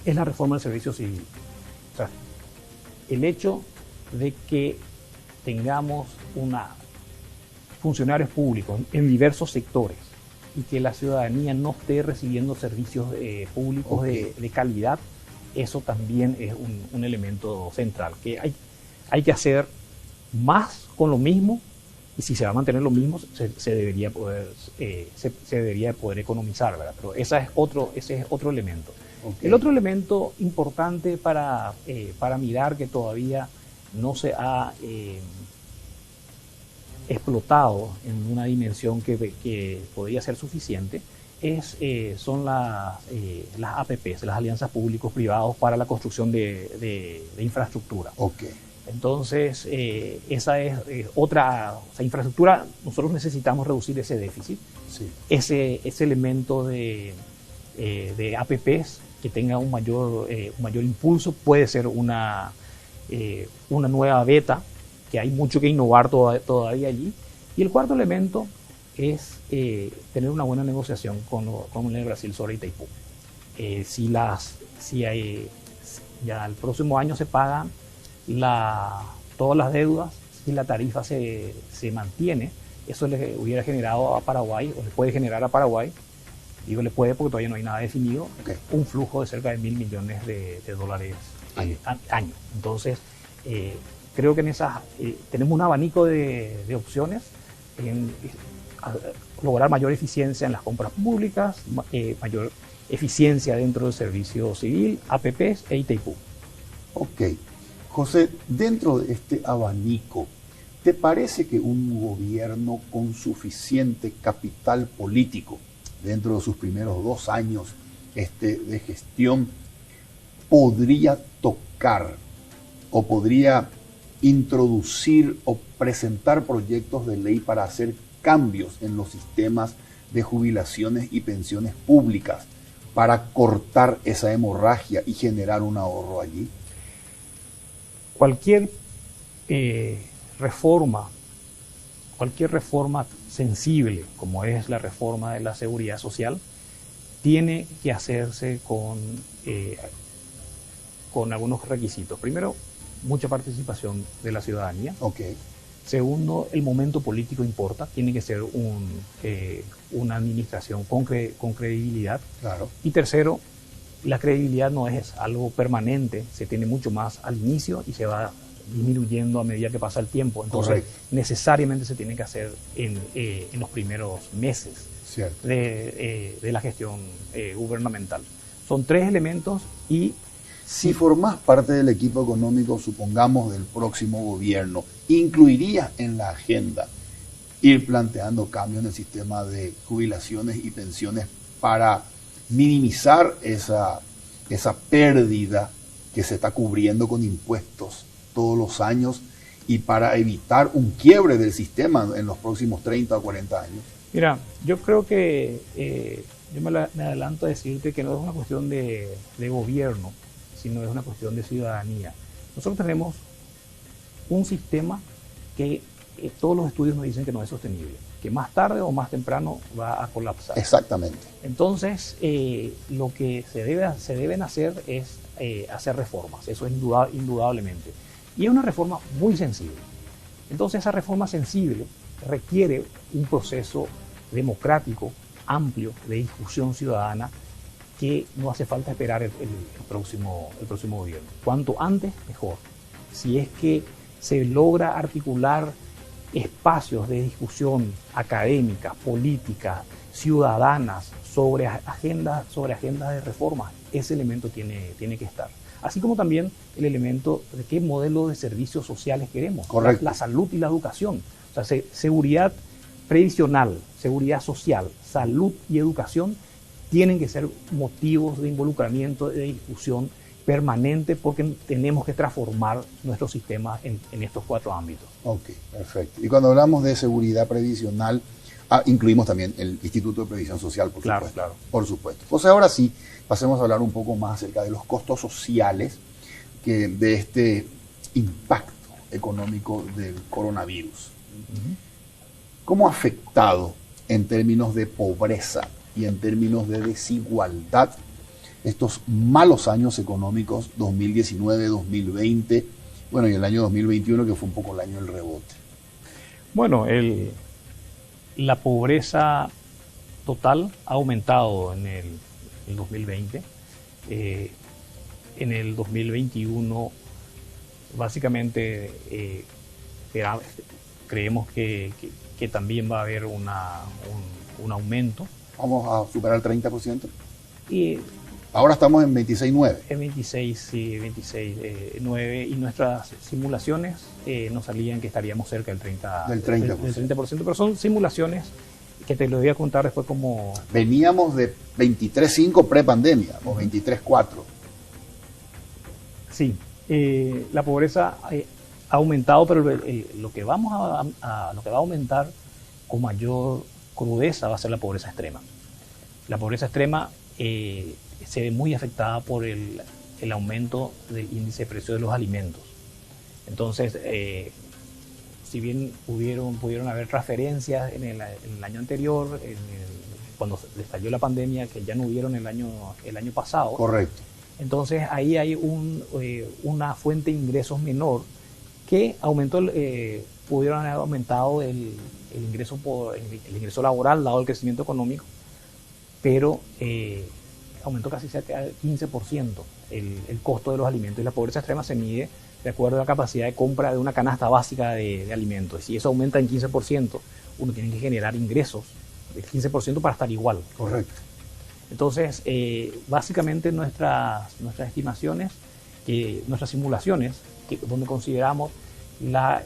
S2: es la reforma del servicio civil. O sea, el hecho de que tengamos funcionarios públicos en diversos sectores y que la ciudadanía no esté recibiendo servicios públicos de calidad, eso también es un elemento central, que hay que hacer más con lo mismo, y si se va a mantener lo mismo, se debería poder economizar, ¿verdad? Pero ese es otro elemento. Okay. El otro elemento importante para mirar que todavía no se ha explotado en una dimensión que podría ser suficiente son las APPs, las alianzas públicos-privados para la construcción de infraestructura.
S1: Okay.
S2: Entonces, esa es otra infraestructura. Nosotros necesitamos reducir ese déficit, sí. ese elemento de APPs que tenga un mayor impulso puede ser una nueva beta, que hay mucho que innovar todavía allí. Y el cuarto elemento es tener una buena negociación con el Brasil sobre Itaipú. Ya el próximo año se pagan todas las deudas, si la tarifa se mantiene, eso le hubiera generado a Paraguay, o le puede generar a Paraguay, digo le puede porque todavía no hay nada definido, okay, un flujo de cerca de $1.000 millones de dólares año. Entonces, creo que en esas tenemos un abanico de opciones en lograr mayor eficiencia en las compras públicas, mayor eficiencia dentro del servicio civil, APPs e Itaipú.
S1: Ok. José, dentro de este abanico, ¿te parece que un gobierno con suficiente capital político dentro de sus primeros 2 años de gestión podría tocar o podría introducir o presentar proyectos de ley para hacer cambios en los sistemas de jubilaciones y pensiones públicas para cortar esa hemorragia y generar un ahorro allí?
S2: Cualquier reforma sensible, como es la reforma de la seguridad social, tiene que hacerse con algunos requisitos. Primero, mucha participación de la ciudadanía.
S1: Okay.
S2: Segundo, el momento político importa. Tiene que ser una administración con credibilidad.
S1: Claro.
S2: Y tercero, la credibilidad no es algo permanente, se tiene mucho más al inicio y se va disminuyendo a medida que pasa el tiempo. Entonces, necesariamente se tiene que hacer en los primeros meses de la gestión gubernamental. Son 3 elementos y...
S1: Si formás parte del equipo económico, supongamos, del próximo gobierno, ¿incluirías en la agenda ir planteando cambios en el sistema de jubilaciones y pensiones para minimizar esa pérdida que se está cubriendo con impuestos todos los años y para evitar un quiebre del sistema en los próximos 30 o 40 años?
S2: Mira, yo creo que yo me adelanto a decirte que no es una cuestión de gobierno, sino es una cuestión de ciudadanía. Nosotros tenemos un sistema que todos los estudios nos dicen que no es sostenible, que más tarde o más temprano va a colapsar.
S1: Exactamente.
S2: Entonces, lo que se deben hacer es hacer reformas, eso es indudablemente. Y es una reforma muy sensible. Entonces, esa reforma sensible requiere un proceso democrático, amplio, de discusión ciudadana, que no hace falta esperar el próximo gobierno. Cuanto antes, mejor. Si es que se logra articular espacios de discusión académicas, políticas, ciudadanas, sobre agendas de reforma, ese elemento tiene que estar. Así como también el elemento de qué modelo de servicios sociales queremos.
S1: Correcto.
S2: La salud y la educación. O sea, seguridad previsional, seguridad social, salud y educación tienen que ser motivos de involucramiento, de discusión permanente, porque tenemos que transformar nuestro sistema en estos 4 ámbitos.
S1: Ok, perfecto. Y cuando hablamos de seguridad previsional, incluimos también el Instituto de Previsión Social, por supuesto. Claro. Por supuesto. Pues ahora sí, pasemos a hablar un poco más acerca de los costos sociales de este impacto económico del coronavirus. ¿Cómo ha afectado en términos de pobreza y en términos de desigualdad estos malos años económicos 2019, 2020, bueno, y el año 2021, que fue un poco el año del rebote?
S2: Bueno, la pobreza total ha aumentado en el 2020. En el 2021, básicamente, creemos que también va a haber un aumento.
S1: ¿Vamos a superar el 30%?
S2: Y
S1: ahora estamos en 26,9.
S2: En 26, sí, 26,9, y nuestras simulaciones nos salían que estaríamos cerca del 30%.
S1: Del 30%.
S2: Del 30%, pero son simulaciones que te lo voy a contar después como...
S1: Veníamos de 23,5 pre-pandemia, o 23,4.
S2: Sí, la pobreza ha aumentado, pero lo que va a aumentar con mayor crudeza va a ser la pobreza extrema. La pobreza extrema se ve muy afectada por el aumento del índice de precio de los alimentos. Entonces, si bien pudieron haber transferencias en el año anterior, cuando estalló la pandemia, que ya no hubieron el año pasado.
S1: Correcto.
S2: Entonces ahí hay una fuente de ingresos menor que pudieron haber aumentado el ingreso laboral dado el crecimiento económico, pero aumentó casi cerca del 15% el costo de los alimentos, y la pobreza extrema se mide de acuerdo a la capacidad de compra de una canasta básica de alimentos. Si eso aumenta en 15%, uno tiene que generar ingresos del 15% para estar igual.
S1: Correcto.
S2: Entonces, básicamente nuestras estimaciones, nuestras simulaciones, donde consideramos la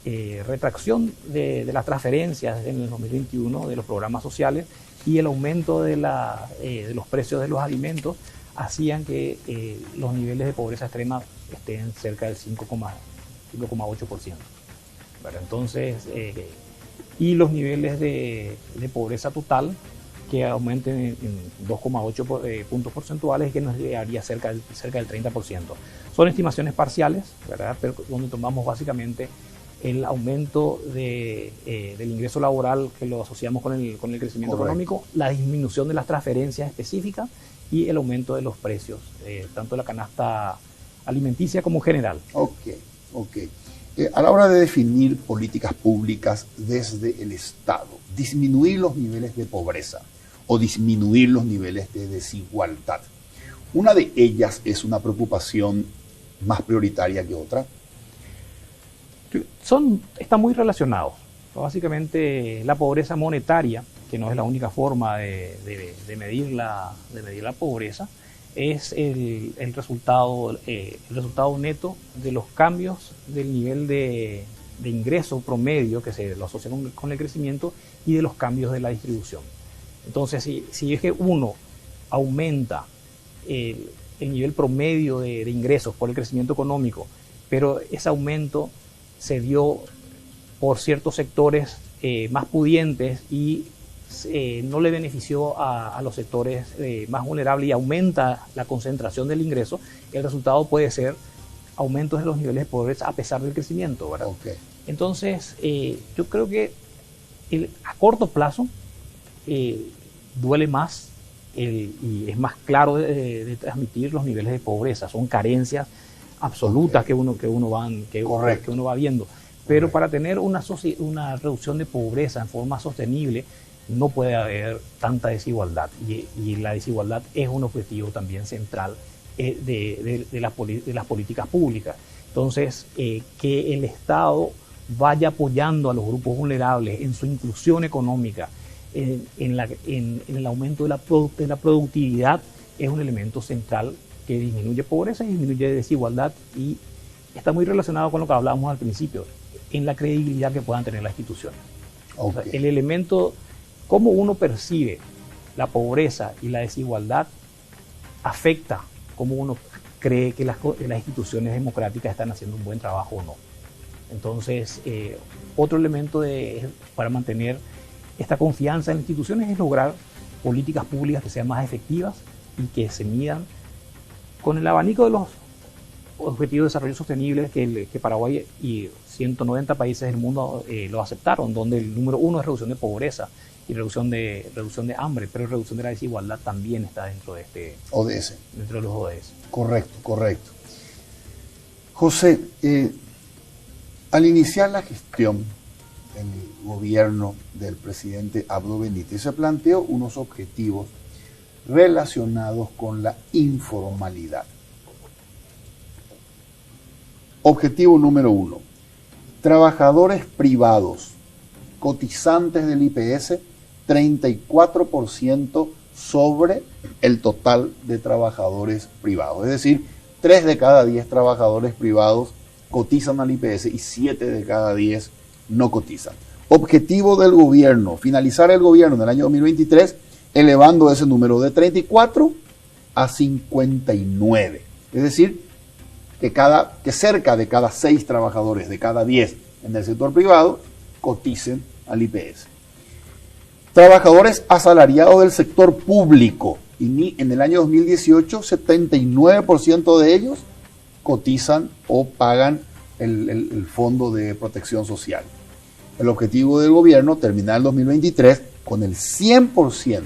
S2: retracción de las transferencias en el 2021 de los programas sociales y el aumento de los precios de los alimentos, hacían que los niveles de pobreza extrema estén cerca del 5,8%. Entonces, y los niveles de pobreza total que aumenten en 2,8 puntos porcentuales, que nos llegaría cerca del 30%. Son estimaciones parciales, ¿verdad? Pero donde tomamos básicamente el aumento del ingreso laboral, que lo asociamos con el crecimiento económico, la disminución de las transferencias específicas y el aumento de los precios, tanto de la canasta alimenticia como general.
S1: Ok. A la hora de definir políticas públicas desde el Estado, disminuir los niveles de pobreza o disminuir los niveles de desigualdad, ¿una de ellas es una preocupación más prioritaria que otra?
S2: Están muy relacionados. Básicamente, la pobreza monetaria, que no es la única forma de medir la pobreza, es el resultado neto de los cambios del nivel de ingreso promedio que se lo asocia con el crecimiento y de los cambios de la distribución. Entonces, si es que uno aumenta el nivel promedio de ingresos por el crecimiento económico, pero ese aumento se dio por ciertos sectores más pudientes y no le benefició a los sectores más vulnerables y aumenta la concentración del ingreso, el resultado puede ser aumentos de los niveles de pobreza a pesar del crecimiento, ¿verdad?
S1: Okay.
S2: Entonces, yo creo que a corto plazo duele más y es más claro de transmitir los niveles de pobreza. Son carencias absolutas que uno va viendo. Pero para tener una reducción de pobreza en forma sostenible, no puede haber tanta desigualdad. Y la desigualdad es un objetivo también central de las políticas públicas. Entonces, que el Estado vaya apoyando a los grupos vulnerables en su inclusión económica, en el aumento de la productividad, es un elemento central que disminuye pobreza y disminuye desigualdad, y está muy relacionado con lo que hablábamos al principio, en la credibilidad que puedan tener las instituciones. Okay. O sea, el elemento, cómo uno percibe la pobreza y la desigualdad, afecta cómo uno cree que las instituciones democráticas están haciendo un buen trabajo o no. Entonces, otro elemento para mantener esta confianza en las instituciones es lograr políticas públicas que sean más efectivas y que se midan con el abanico Objetivos de Desarrollo Sostenible que Paraguay y 190 países del mundo lo aceptaron, donde el número 1 es reducción de pobreza y reducción de hambre, pero reducción de la desigualdad también está dentro de este
S1: ODS.
S2: Dentro de los ODS.
S1: Correcto, correcto. José, al iniciar la gestión el gobierno del presidente Abdo Benítez se planteó unos objetivos relacionados con la informalidad. Objetivo número 1. Trabajadores privados, cotizantes del IPS, 34% sobre el total de trabajadores privados. Es decir, 3 de cada 10 trabajadores privados cotizan al IPS y 7 de cada 10 no cotizan. Objetivo del gobierno, finalizar el gobierno en el año 2023, elevando ese número de 34 a 59. Es decir, que cerca de cada 6 trabajadores de cada 10 en el sector privado coticen al IPS. Trabajadores asalariados del sector público, y en el año 2018 79% de ellos cotizan o pagan el Fondo de Protección Social. El objetivo del gobierno, terminar el 2023 con el 100%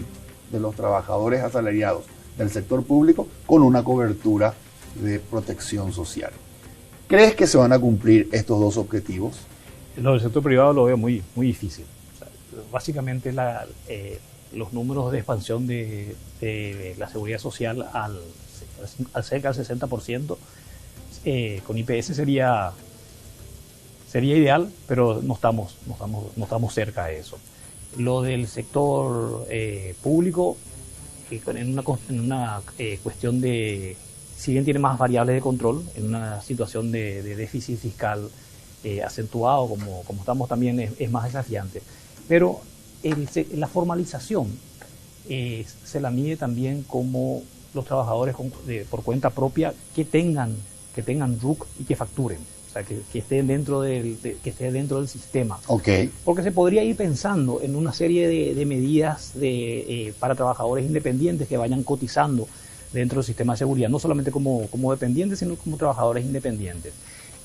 S1: de los trabajadores asalariados del sector público con una cobertura de protección social. ¿Crees que se van a cumplir estos dos objetivos?
S2: Lo del sector privado lo veo muy, muy difícil. O sea, básicamente los números de expansión de la seguridad social al cerca del 60%, con IPS sería ideal, pero no estamos cerca de eso. Lo del sector público, en una cuestión de, si bien tiene más variables de control, en una situación de déficit fiscal acentuado como estamos también es más desafiante. Pero la formalización se la mide también como los trabajadores por cuenta propia que tengan RUC y que facturen. O sea, que esté dentro del sistema.
S1: Okay.
S2: Porque se podría ir pensando en una serie de medidas para trabajadores independientes que vayan cotizando dentro del sistema de seguridad, no solamente como dependientes, sino como trabajadores independientes.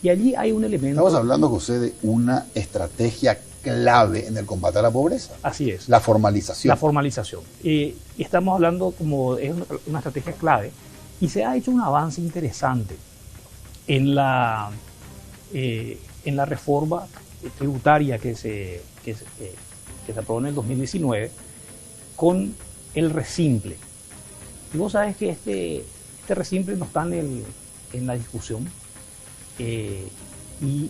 S2: Y allí hay un elemento...
S1: Estamos hablando, José, de una estrategia clave en el combate a la pobreza.
S2: Así es.
S1: La formalización.
S2: La formalización. Y estamos hablando como es una estrategia clave, y se ha hecho un avance interesante en la reforma tributaria que se aprobó en el 2019 con el resimple. Y vos sabés que este resimple no está en la discusión, y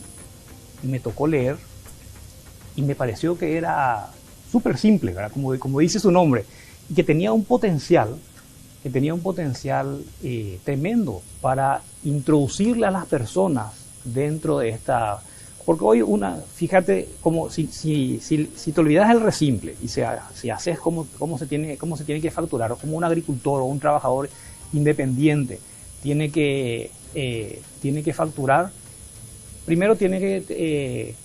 S2: me tocó leer y me pareció que era súper simple, ¿verdad? Como dice su nombre, y que tenía un potencial tremendo para introducirle a las personas dentro de esta... Porque hoy fíjate, como si te olvidas del resimple y si haces cómo se tiene que facturar, como un agricultor o un trabajador independiente tiene que facturar, primero tiene que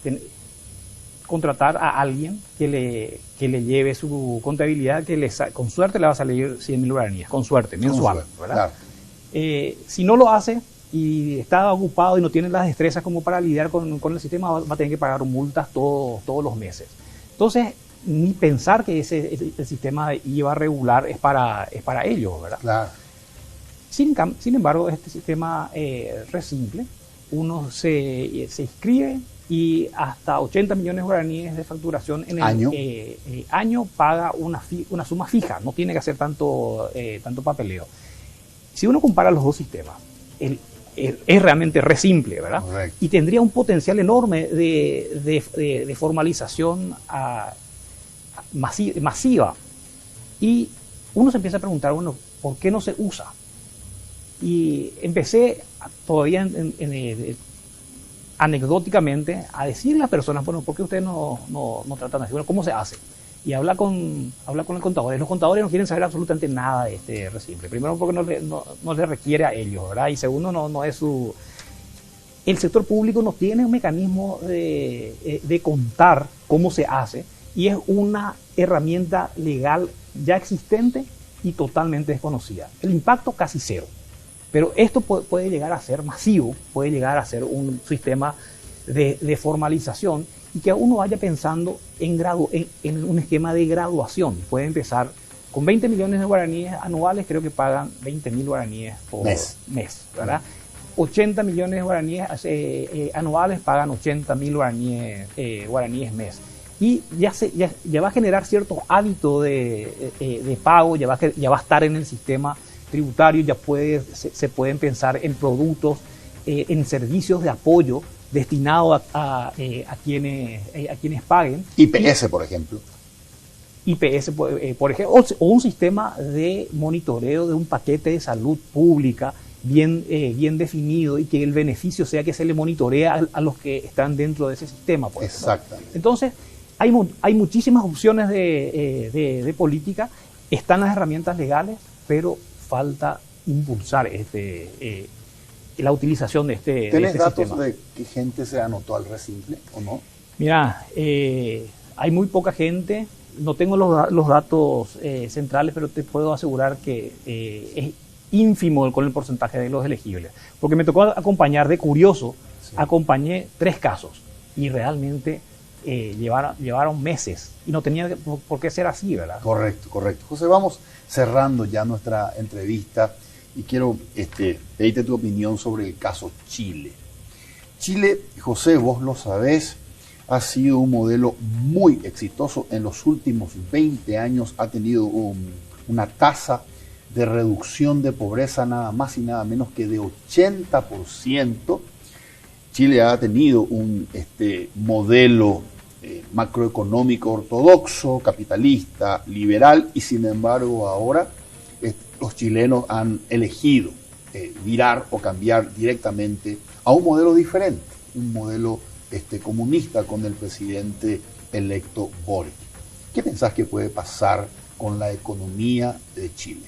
S2: contratar a alguien que le lleve su contabilidad, con suerte le va a salir 100.000 guaraníes, con suerte, mensual, ¿verdad? Claro. Si no lo hace y está ocupado y no tiene las destrezas como para lidiar con el sistema, va a tener que pagar multas todos los meses. Entonces, ni pensar que el sistema de IVA regular es para ellos, ¿verdad? Claro. Sin embargo, este sistema resimple, uno se inscribe y hasta 80 millones de guaraníes de facturación en el año paga una suma fija, no tiene que hacer tanto papeleo. Si uno compara los dos sistemas, es realmente resimple, ¿verdad? Correcto. Y tendría un potencial enorme de formalización masiva. Y uno se empieza a preguntar, bueno, ¿por qué no se usa? Y empecé todavía anecdóticamente a decirle a las personas, bueno, ¿por qué ustedes no tratan así? Bueno, ¿cómo se hace? Y habla con el contador. Los contadores no quieren saber absolutamente nada de este resimple. Primero porque no le requiere a ellos, ¿verdad? Y segundo, no es su... El sector público no tiene un mecanismo de contar cómo se hace, y es una herramienta legal ya existente y totalmente desconocida. El impacto casi cero. Pero esto puede llegar a ser masivo, puede llegar a ser un sistema de formalización y que uno vaya pensando en un esquema de graduación. Puede empezar con 20 millones de guaraníes anuales, creo que pagan 20.000 guaraníes por mes, ¿verdad? 80 millones de guaraníes anuales pagan 80.000 guaraníes mes. Y ya va a generar cierto hábito de pago, ya va a estar en el sistema tributario, se pueden pensar en productos, en servicios de apoyo destinados a quienes paguen.
S1: IPS, por ejemplo.
S2: IPS, por ejemplo, o un sistema de monitoreo de un paquete de salud pública bien definido y que el beneficio sea que se le monitorea a los que están dentro de ese sistema.
S1: Exactamente.
S2: Entonces, hay muchísimas opciones de política, están las herramientas legales, pero falta impulsar la utilización de este sistema.
S1: ¿Tienes datos de qué gente se anotó al Resimple o no?
S2: Mira, hay muy poca gente. No tengo los datos centrales, pero te puedo asegurar que es ínfimo con el porcentaje de los elegibles. Porque me tocó acompañar de curioso, acompañé 3 casos y realmente llevaron meses y no tenía por qué ser así, ¿verdad?
S1: Correcto. José, vamos cerrando ya nuestra entrevista y quiero pedirte tu opinión sobre el caso Chile. Chile, José, vos lo sabés, ha sido un modelo muy exitoso. En los últimos 20 años ha tenido una tasa de reducción de pobreza nada más y nada menos que de 80%. Chile ha tenido un modelo macroeconómico ortodoxo, capitalista, liberal, y sin embargo ahora los chilenos han elegido virar o cambiar directamente a un modelo diferente, un modelo comunista con el presidente electo Boric. ¿Qué pensás que puede pasar con la economía de Chile?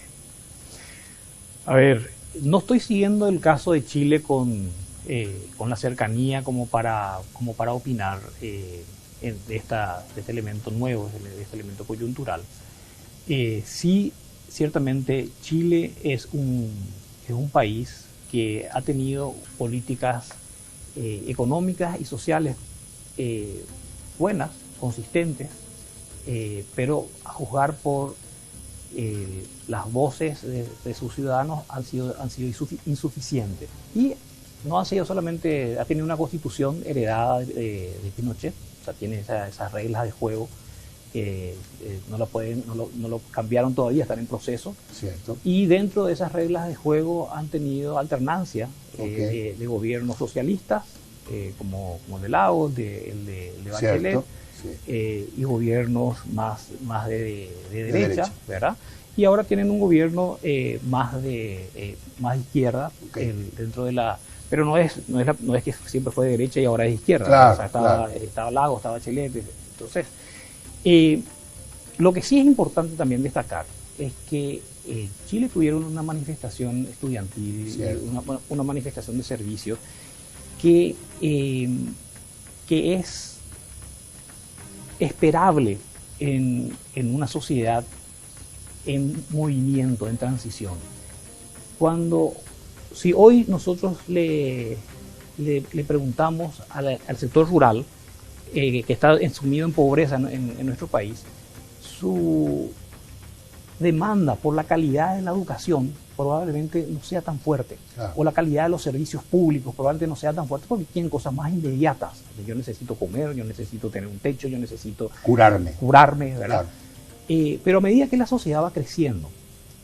S2: A ver, no estoy siguiendo el caso de Chile con la cercanía como para opinar de este elemento nuevo, de este elemento coyuntural. Sí, ciertamente Chile es un país que ha tenido políticas económicas y sociales buenas, consistentes, pero a juzgar por las voces de sus ciudadanos han sido insuficientes. Y no ha sido solamente, ha tenido una constitución heredada de Pinochet, o sea, tiene esas reglas de juego que no lo cambiaron todavía, están en proceso.
S1: Cierto.
S2: Y dentro de esas reglas de juego han tenido alternancia de gobiernos socialistas, como el de Lagos, el de Bachelet, y gobiernos más de derecha, ¿verdad? Y ahora tienen un gobierno más de izquierda, dentro de la... Pero no es que siempre fue de derecha y ahora es de izquierda.
S1: Claro,
S2: o sea, estaba Lagos, estaba Bachelet. Entonces, lo que sí es importante también destacar es que Chile tuvieron una manifestación estudiantil, una manifestación de servicios que es esperable en una sociedad en movimiento, en transición. Si hoy nosotros le preguntamos al sector rural, que está sumido en pobreza en nuestro país, su demanda por la calidad de la educación probablemente no sea tan fuerte, o la calidad de los servicios públicos probablemente no sea tan fuerte, porque tienen cosas más inmediatas. Yo necesito comer, yo necesito tener un techo, yo necesito curarme, ¿verdad? Pero a medida que la sociedad va creciendo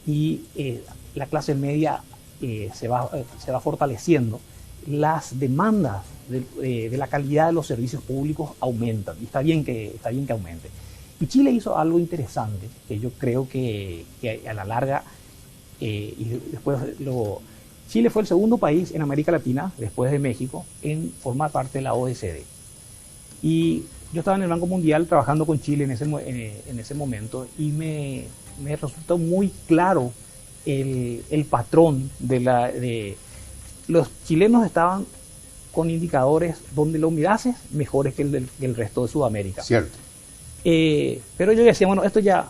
S2: y la clase media se va fortaleciendo, las demandas de la calidad de los servicios públicos aumentan, y está bien que aumente. Y Chile hizo algo interesante, que yo creo que a la larga, y después Chile fue el segundo país en América Latina, después de México, en formar parte de la OECD. Y yo estaba en el Banco Mundial trabajando con Chile en ese momento, y me resultó muy claro el patrón de los chilenos estaban con indicadores donde lo mirases mejores que el resto de Sudamérica.
S1: Cierto.
S2: Pero yo decía, bueno, esto ya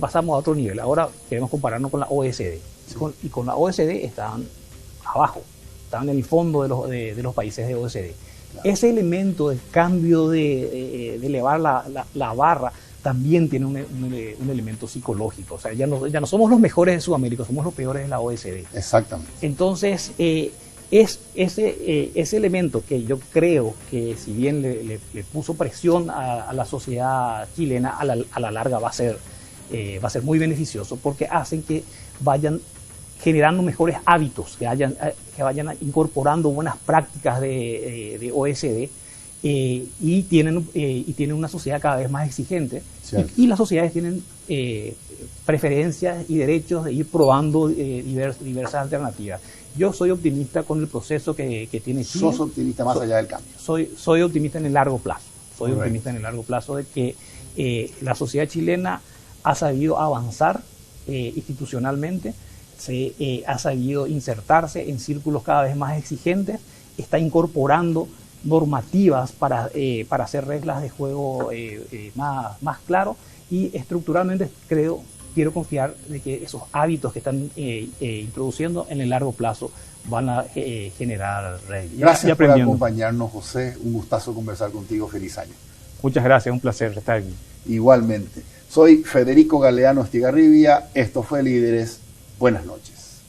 S2: pasamos a otro nivel, ahora queremos compararnos con la OECD. Y con la OECD estaban abajo, estaban en el fondo de los países de OECD. Claro. Ese elemento del cambio de elevar la barra también tiene un elemento psicológico. O sea, ya no somos los mejores de Sudamérica, somos los peores de la OECD.
S1: Exactamente.
S2: Entonces, es ese elemento que yo creo que si bien le puso presión a la sociedad chilena, a la larga va a ser muy beneficioso, porque hacen que vayan generando mejores hábitos, que vayan incorporando buenas prácticas de OECD, y tienen una sociedad cada vez más exigente, y las sociedades tienen preferencias y derechos de ir probando diversas alternativas. Yo soy optimista con el proceso que tiene Chile.
S1: ¿Sos optimista más allá del cambio?
S2: Soy optimista en el largo plazo. Soy optimista en el largo plazo de que la sociedad chilena ha sabido avanzar institucionalmente, ha sabido insertarse en círculos cada vez más exigentes, está incorporando normativas para hacer reglas de juego más claros, y estructuralmente quiero confiar de que esos hábitos que están introduciendo en el largo plazo van a generar réditos.
S1: Gracias por acompañarnos, José. Un gustazo conversar contigo. Feliz año.
S2: Muchas gracias, un placer estar aquí.
S1: Igualmente. Soy Federico Galeano Estigarribia. Esto fue Líderes. Buenas noches.